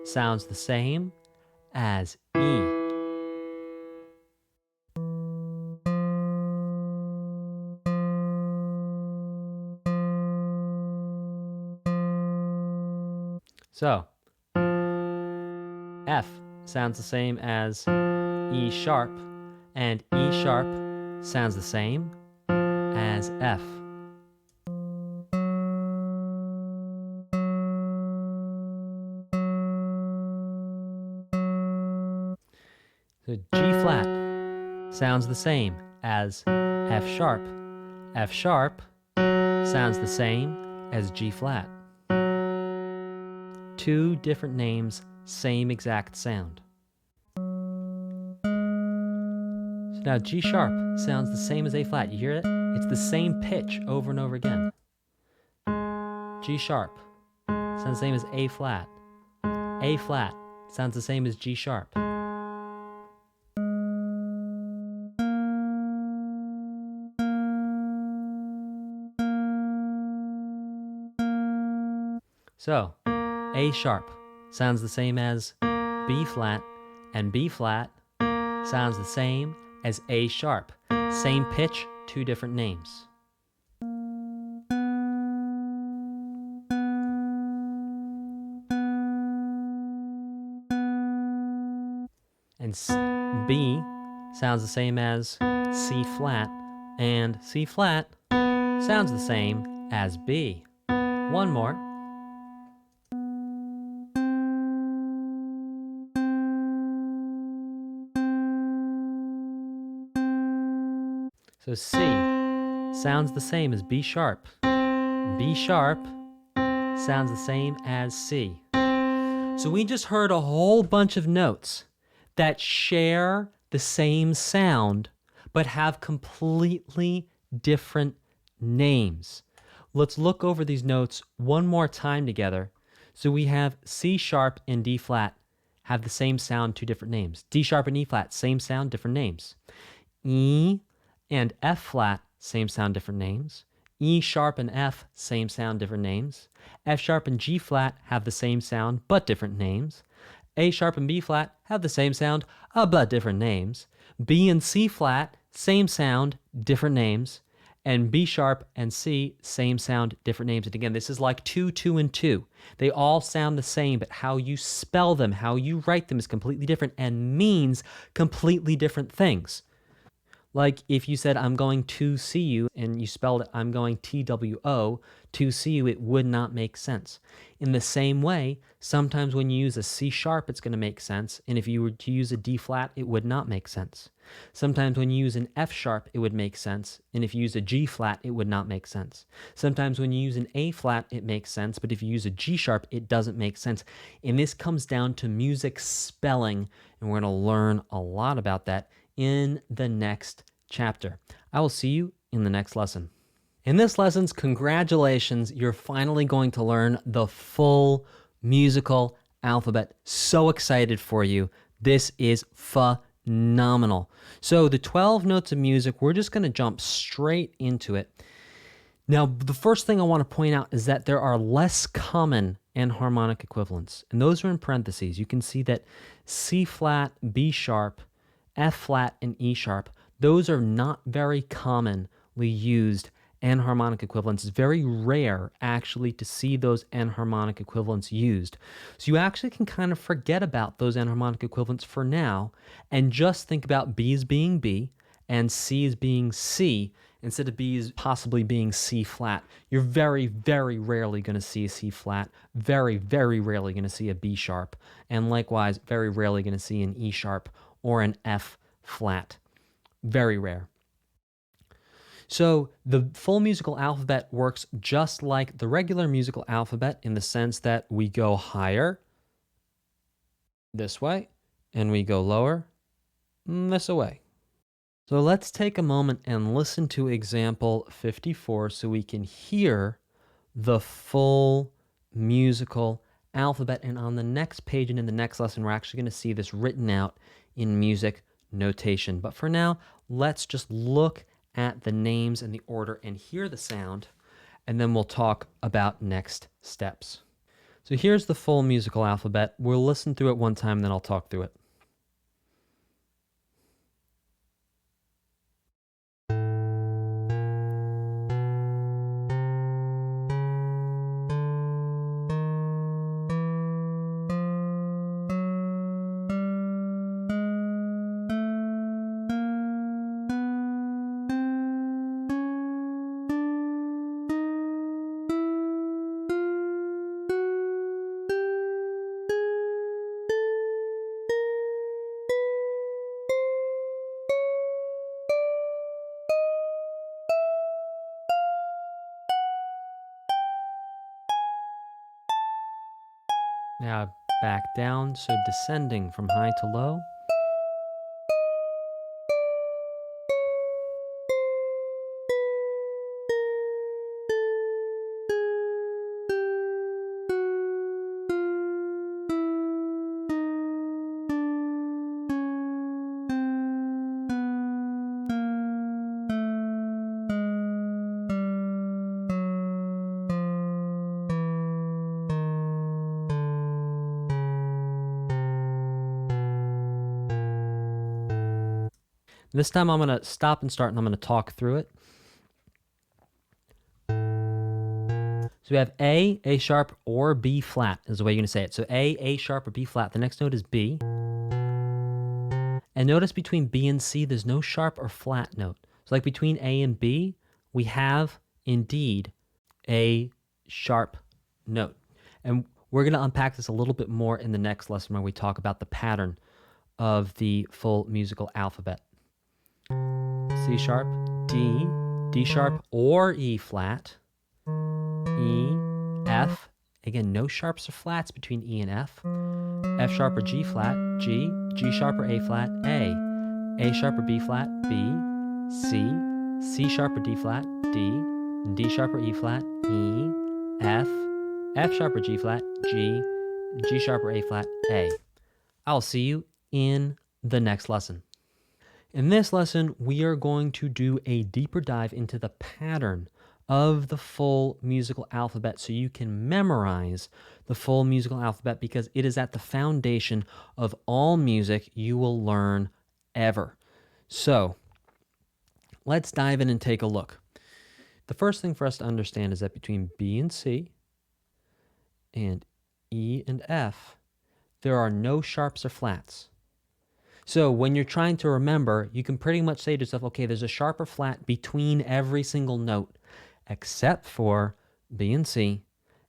sounds the same as E. So, F sounds the same as E sharp, and E sharp sounds the same as F. So G flat sounds the same as F sharp. F sharp sounds the same as G flat. Two different names, same exact sound. So now G sharp sounds the same as A flat. You hear it? It's the same pitch over and over again. G sharp sounds the same as A flat. A flat sounds the same as G sharp. So, A sharp sounds the same as B flat, and B flat sounds the same as A sharp. Same pitch, two different names. And B sounds the same as C flat, and C flat sounds the same as B. One more. So C sounds the same as B sharp. B sharp sounds the same as C. So we just heard a whole bunch of notes that share the same sound but have completely different names. Let's look over these notes one more time together. So we have C sharp and D flat have the same sound, two different names. D sharp and E flat, same sound, different names. E and F flat, same sound, different names. E sharp and F, same sound, different names. F sharp and G flat have the same sound, but different names. A sharp and B flat have the same sound, but different names. B and C flat, same sound, different names. And B sharp and C, same sound, different names. And again, this is like 2, 2, and 2. They all sound the same, but how you spell them, how you write them is completely different and means completely different things. Like if you said, I'm going to see you, and you spelled it, I'm going TWO, to see you, it would not make sense. In the same way, sometimes when you use a C sharp, it's going to make sense. And if you were to use a D flat, it would not make sense. Sometimes when you use an F sharp, it would make sense. And if you use a G flat, it would not make sense. Sometimes when you use an A flat, it makes sense. But if you use a G sharp, it doesn't make sense. And this comes down to music spelling. And we're going to learn a lot about that in the next chapter. I will see you in the next lesson. In this lesson's congratulations, you're finally going to learn the full musical alphabet. So excited for you. This is phenomenal. So the 12 notes of music, we're just going to jump straight into it. Now, the first thing I want to point out is that there are less common enharmonic equivalents, and those are in parentheses. You can see that C flat, B sharp, F flat, and E sharp, those are not very commonly used enharmonic equivalents. It's very rare actually to see those enharmonic equivalents used. So you actually can kind of forget about those enharmonic equivalents for now and just think about B as being B and C as being C instead of B as possibly being C flat. You're very, very rarely going to see a C flat, very, very rarely going to see a B sharp, and likewise, very rarely going to see an E sharp or an F flat. Very rare. So the full musical alphabet works just like the regular musical alphabet in the sense that we go higher this way and we go lower this way. So let's take a moment and listen to example 54 so we can hear the full musical alphabet. And on the next page and in the next lesson, we're actually going to see this written out in music notation. But for now, let's just look at the names and the order and hear the sound, and then we'll talk about next steps. So here's the full musical alphabet. We'll listen through it one time, then I'll talk through it. Now back down, so descending from high to low. This time I'm going to stop and start and I'm going to talk through it. So we have A sharp, or B flat is the way you're going to say it. So A sharp, or B flat. The next note is B. And notice between B and C, there's no sharp or flat note. So like between A and B, we have indeed a sharp note. And we're going to unpack this a little bit more in the next lesson when we talk about the pattern of the full musical alphabet. C sharp, D sharp or E flat, E, F. Again, no sharps or flats between E and F sharp or G flat, G sharp or A flat, A sharp or B flat, B, C sharp or D flat, D sharp or E flat, E, F sharp or G flat, G sharp or A flat, A. I'll see you in the next lesson. In this lesson, we are going to do a deeper dive into the pattern of the full musical alphabet so you can memorize the full musical alphabet, because it is at the foundation of all music you will learn ever. So let's dive in and take a look. The first thing for us to understand is that between B and C and E and F, there are no sharps or flats. So when you're trying to remember, you can pretty much say to yourself, okay, there's a sharp or flat between every single note, except for B and C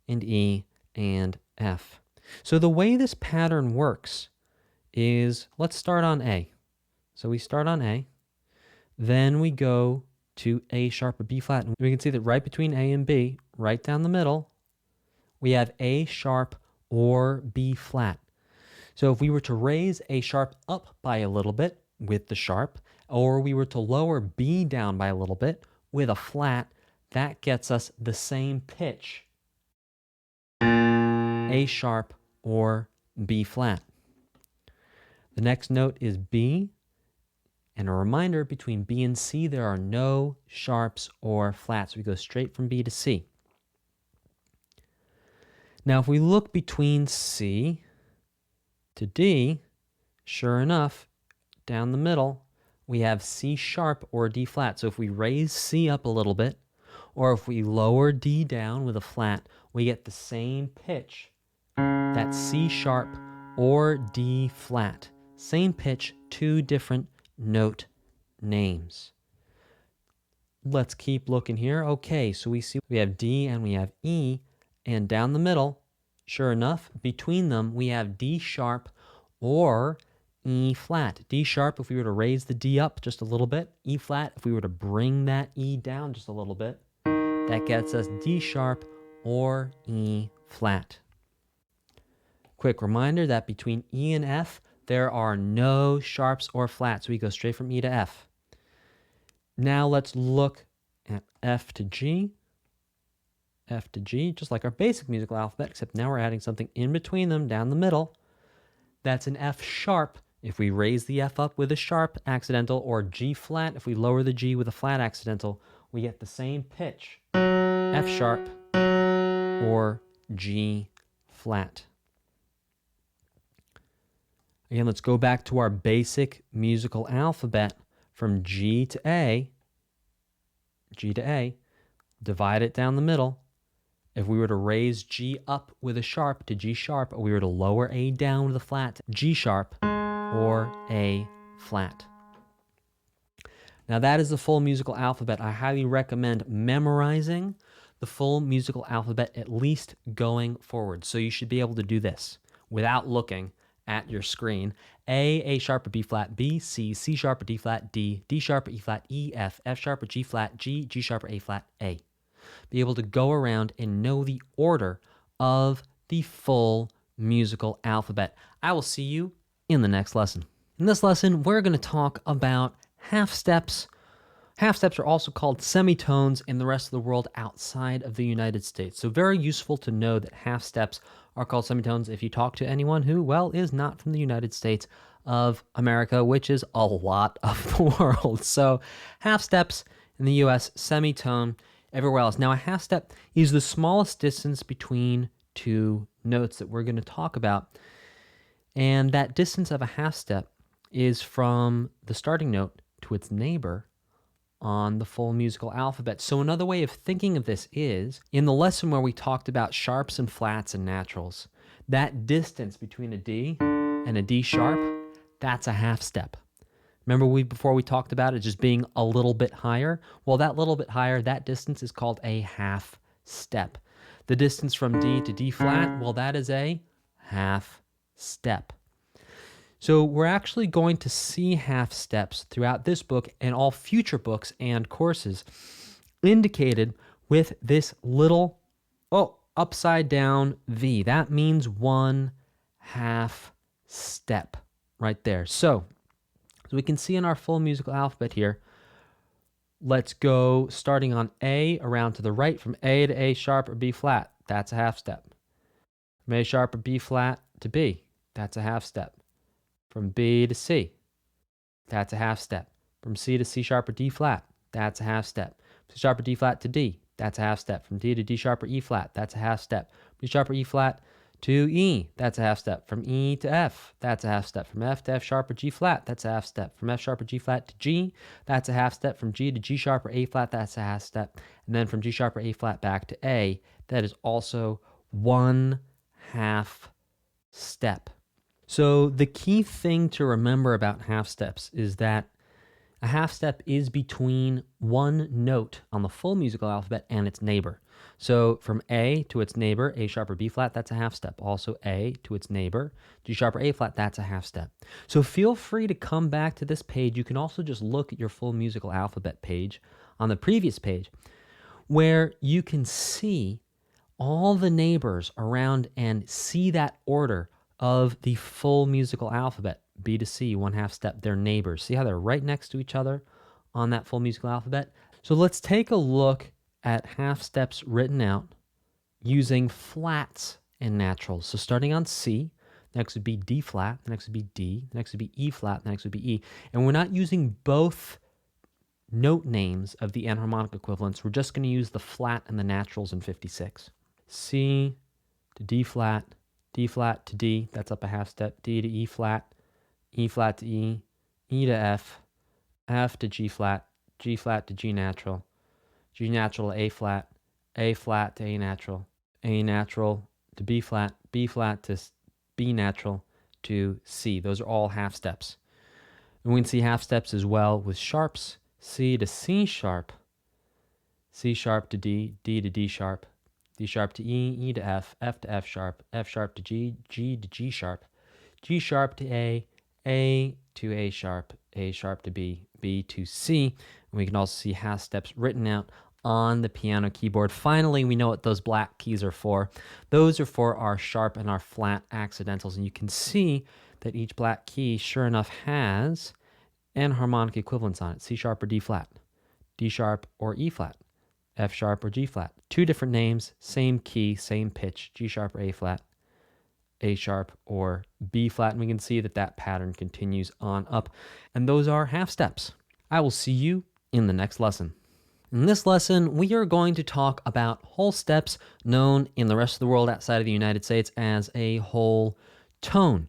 and E and F. So the way this pattern works is, let's start on A. So we start on A, then we go to A sharp or B flat. And we can see that right between A and B, right down the middle, we have A sharp or B flat. So if we were to raise A sharp up by a little bit with the sharp, or we were to lower B down by a little bit with a flat, that gets us the same pitch, A sharp or B flat. The next note is B, and a reminder, between B and C there are no sharps or flats. We go straight from B to C. Now, if we look between C to D, sure enough, down the middle, we have C sharp or D flat. So if we raise C up a little bit, or if we lower D down with a flat, we get the same pitch. That's C sharp or D flat. Same pitch, two different note names. Let's keep looking here. Okay, so we see we have D and we have E, and down the middle, sure enough, between them, we have D sharp or E flat. D sharp if we were to raise the D up just a little bit. E flat if we were to bring that E down just a little bit. That gets us D sharp or E flat. Quick reminder that between E and F, there are no sharps or flats. We go straight from E to F. Now let's look at F to G. F to G, just like our basic musical alphabet, except now we're adding something in between them down the middle. That's an F sharp if we raise the F up with a sharp accidental, or G flat if we lower the G with a flat accidental. We get the same pitch, F sharp or G flat. Again, let's go back to our basic musical alphabet from G to A, divide it down the middle. If we were to raise G up with a sharp to G sharp, or we were to lower A down with a flat, G sharp or A flat. Now that is the full musical alphabet. I highly recommend memorizing the full musical alphabet, at least going forward. So you should be able to do this without looking at your screen. A sharp or B flat, B, C, C sharp or D flat, D, D sharp or E flat, E, F, F sharp or G flat, G, G sharp or A flat, A. Be able to go around and know the order of the full musical alphabet. I will see you in the next lesson. In this lesson, we're going to talk about half steps. Half steps are also called semitones in the rest of the world outside of the United States. So very useful to know that half steps are called semitones if you talk to anyone who, well, is not from the United States of America, which is a lot of the world. So half steps in the US, semitone everywhere else. Now a half step is the smallest distance between two notes that we're going to talk about. And that distance of a half step is from the starting note to its neighbor on the full musical alphabet. So another way of thinking of this is, in the lesson where we talked about sharps and flats and naturals, that distance between a D and a D sharp, that's a half step. Remember before we talked about it just being a little bit higher? Well, that little bit higher, that distance is called a half step. The distance from D to D flat, well, that is a half step. So we're actually going to see half steps throughout this book and all future books and courses indicated with this little, upside down V. That means one half step right there. So we can see in our full musical alphabet here, let's go starting on A around to the right from A to A sharp or B flat. That's a half step. From A sharp or B flat to B, that's a half step. From B to C, that's a half step. From C to C sharp or D flat, that's a half step. C sharp or D flat to D, that's a half step. From D to D sharp or E flat, that's a half step. D sharp or E flat to E, that's a half step. From E to F, that's a half step. From F to F sharp or G flat, that's a half step. From F sharp or G flat to G, that's a half step. From G to G sharp or A flat, that's a half step. And then from G sharp or A flat back to A, that is also one half step. So the key thing to remember about half steps is that a half step is between one note on the full musical alphabet and its neighbor. So from A to its neighbor, A sharp or B flat, that's a half step. Also A to its neighbor, G sharp or A flat, that's a half step. So feel free to come back to this page. You can also just look at your full musical alphabet page on the previous page, where you can see all the neighbors around and see that order of the full musical alphabet. B to C, one half step, they're neighbors. See how they're right next to each other on that full musical alphabet? So let's take a look at half steps written out using flats and naturals. So starting on C, next would be D flat, the next would be D, the next would be E flat, the next would be E. And we're not using both note names of the enharmonic equivalents. We're just going to use the flat and the naturals in 56. C, to D flat to D, that's up a half step, D to E flat to E, E to F, F to G flat to G natural to A flat to A natural to B flat to B natural to C. Those are all half steps. And we can see half steps as well with sharps, C to C sharp to D, D to D sharp to E, E to F to F sharp to G, G to G sharp to A to A sharp to B, B to C. And we can also see half steps written out on the piano keyboard. Finally, we know what those black keys are for. Those are for our sharp and our flat accidentals. And you can see that each black key, sure enough, has enharmonic equivalents on it. C sharp or D flat, D sharp or E flat, F sharp or G flat. Two different names, same key, same pitch, G sharp or A flat, A sharp or B flat. And we can see that that pattern continues on up. And those are half steps. I will see you in the next lesson. In this lesson, we are going to talk about whole steps, known in the rest of the world outside of the United States as a whole tone.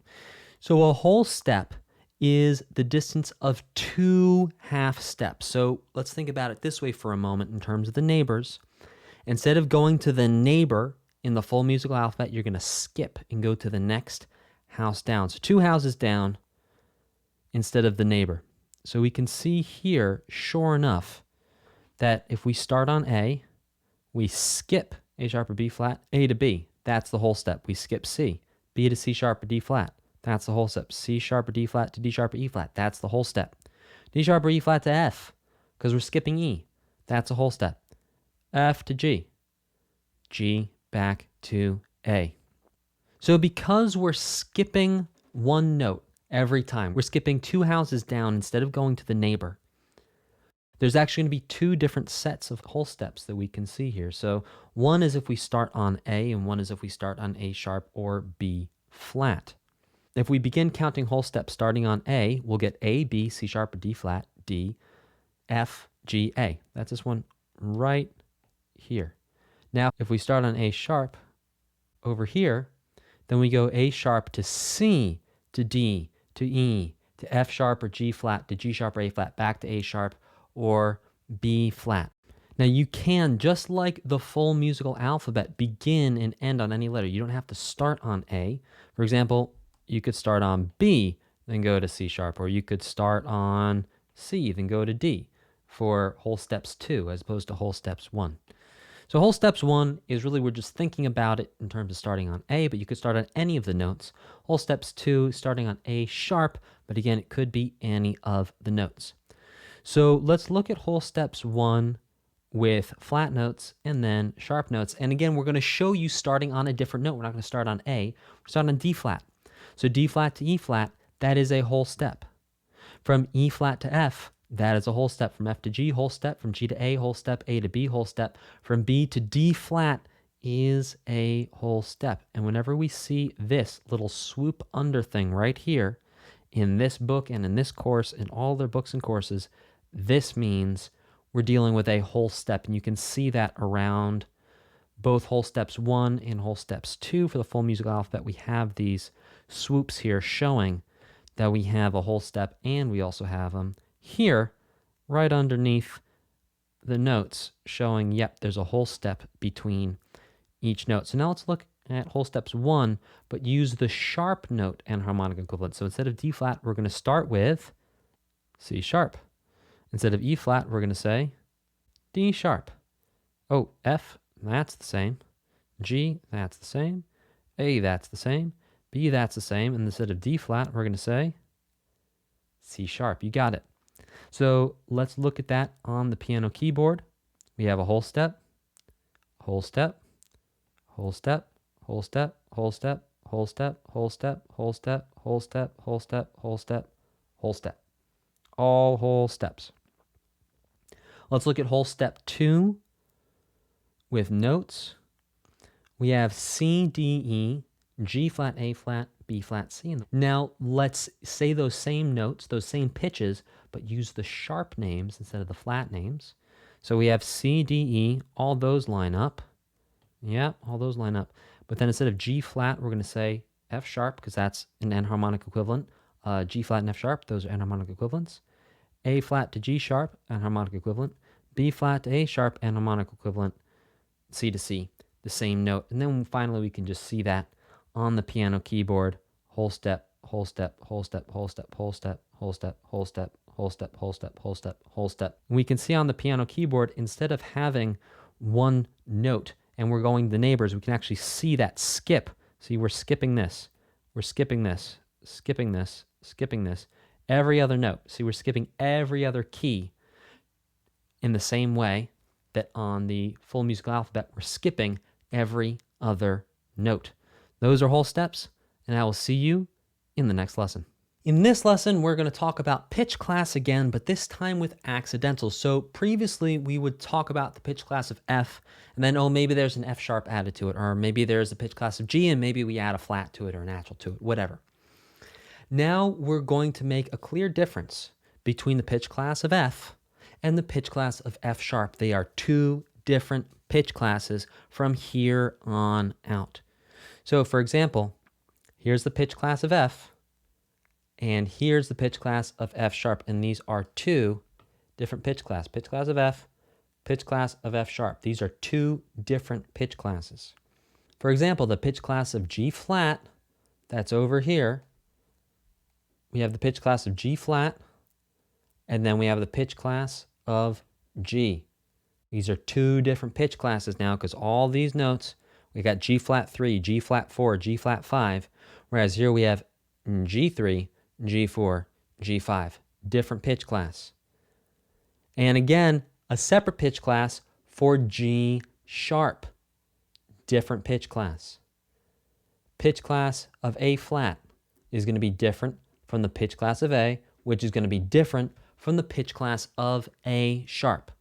So a whole step is the distance of two half steps. So let's think about it this way for a moment in terms of the neighbors. Instead of going to the neighbor in the full musical alphabet, you're going to skip and go to the next house down. So two houses down instead of the neighbor. So we can see here, sure enough, that if we start on A, we skip A sharp or B flat, A to B. That's the whole step. We skip C, B to C sharp or D flat. That's the whole step. C sharp or D flat to D sharp or E flat. That's the whole step. D sharp or E flat to F, because we're skipping E. That's a whole step. F to G. G back to A. So because we're skipping one note every time, we're skipping two houses down instead of going to the neighbor, there's actually going to be two different sets of whole steps that we can see here. So one is if we start on A, and one is if we start on A sharp or B flat. If we begin counting whole steps starting on A, we'll get A, B, C sharp or D flat, D, F, G, A. That's this one right here. Now, if we start on A sharp over here, then we go A sharp to C to D to E to F sharp or G flat to G sharp or A flat, back to A sharp or B flat. Now you can, just like the full musical alphabet, begin and end on any letter. You don't have to start on A. For example, you could start on B, then go to C sharp, or you could start on C, then go to D for whole steps 2 as opposed to whole steps 1. So whole steps 1 is really, we're just thinking about it in terms of starting on A, but you could start on any of the notes. Whole steps 2, starting on A sharp, but again, it could be any of the notes. So let's look at whole steps 1 with flat notes and then sharp notes. And again, we're going to show you starting on a different note. We're not going to start on A. We're starting on D flat. So D flat to E flat, that is a whole step. From E flat to F, that is a whole step. From F to G, whole step. From G to A, whole step. A to B, whole step. From B to D flat is a whole step. And whenever we see this little swoop under thing right here in this book and in this course, in all their books and courses, this means we're dealing with a whole step. And you can see that around both whole steps 1 and whole steps 2 for the full musical alphabet. We have these swoops here showing that we have a whole step, and we also have them here right underneath the notes showing, yep, there's a whole step between each note. So now let's look at whole steps 1, but use the sharp note enharmonic equivalent. So instead of D flat, we're going to start with C sharp. Instead of E flat, we're going to say D sharp. Oh, F, that's the same. G, that's the same. A, that's the same. B, that's the same. And instead of D flat, we're going to say C sharp. You got it. So let's look at that on the piano keyboard. We have a whole step, whole step, whole step, whole step, whole step, whole step, whole step, whole step, whole step, whole step, whole step, whole step. All whole steps. Let's look at whole step 2 with notes. We have C, D, E, G flat, A flat, B flat, C. Now let's say those same notes, those same pitches, but use the sharp names instead of the flat names. So we have C, D, E, all those line up. Yeah, all those line up. But then instead of G flat, we're going to say F sharp because that's an enharmonic equivalent. G flat and F sharp, those are enharmonic equivalents. A flat to G sharp, enharmonic equivalent. B flat to A sharp, enharmonic equivalent. C to C, the same note. And then finally we can just see that on the piano keyboard, whole step, whole step, whole step, whole step, whole step, whole step, whole step, whole step, whole step, whole step, whole step. We can see on the piano keyboard, instead of having one note and we're going the neighbors, we can actually see that skip. See, we're skipping this, we're skipping this, skipping this, skipping this, every other note. See, we're skipping every other key in the same way that on the full musical alphabet, we're skipping every other note. Those are whole steps, and I will see you in the next lesson. In this lesson, we're going to talk about pitch class again, but this time with accidentals. So previously, we would talk about the pitch class of F, and then, oh, maybe there's an F sharp added to it, or maybe there's a pitch class of G, and maybe we add a flat to it or a natural to it, whatever. Now we're going to make a clear difference between the pitch class of F and the pitch class of F sharp. They are two different pitch classes from here on out. So for example, here's the pitch class of F, and here's the pitch class of F sharp, and these are two different pitch classes. Pitch class of F, pitch class of F sharp. These are two different pitch classes. For example, the pitch class of G flat, that's over here. We have the pitch class of G flat, and then we have the pitch class of G. These are two different pitch classes now because all these notes, we got G flat 3, G flat 4, G flat 5, whereas here we have G3, G4, G5, different pitch class. And again, a separate pitch class for G sharp, different pitch class. Pitch class of A flat is going to be different from the pitch class of A, which is going to be different from the pitch class of A sharp.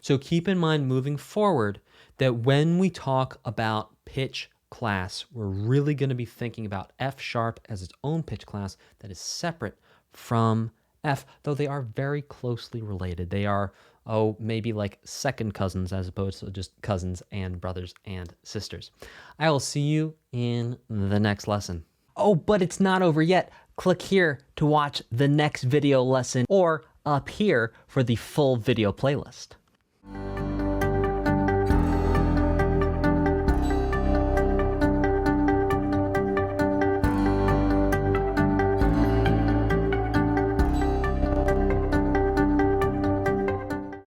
So keep in mind moving forward that when we talk about pitch class, we're really going to be thinking about F sharp as its own pitch class that is separate from F, though they are very closely related. They are, oh, maybe like second cousins as opposed to just cousins and brothers and sisters. I will see you in the next lesson. Oh, but it's not over yet. Click here to watch the next video lesson or up here for the full video playlist.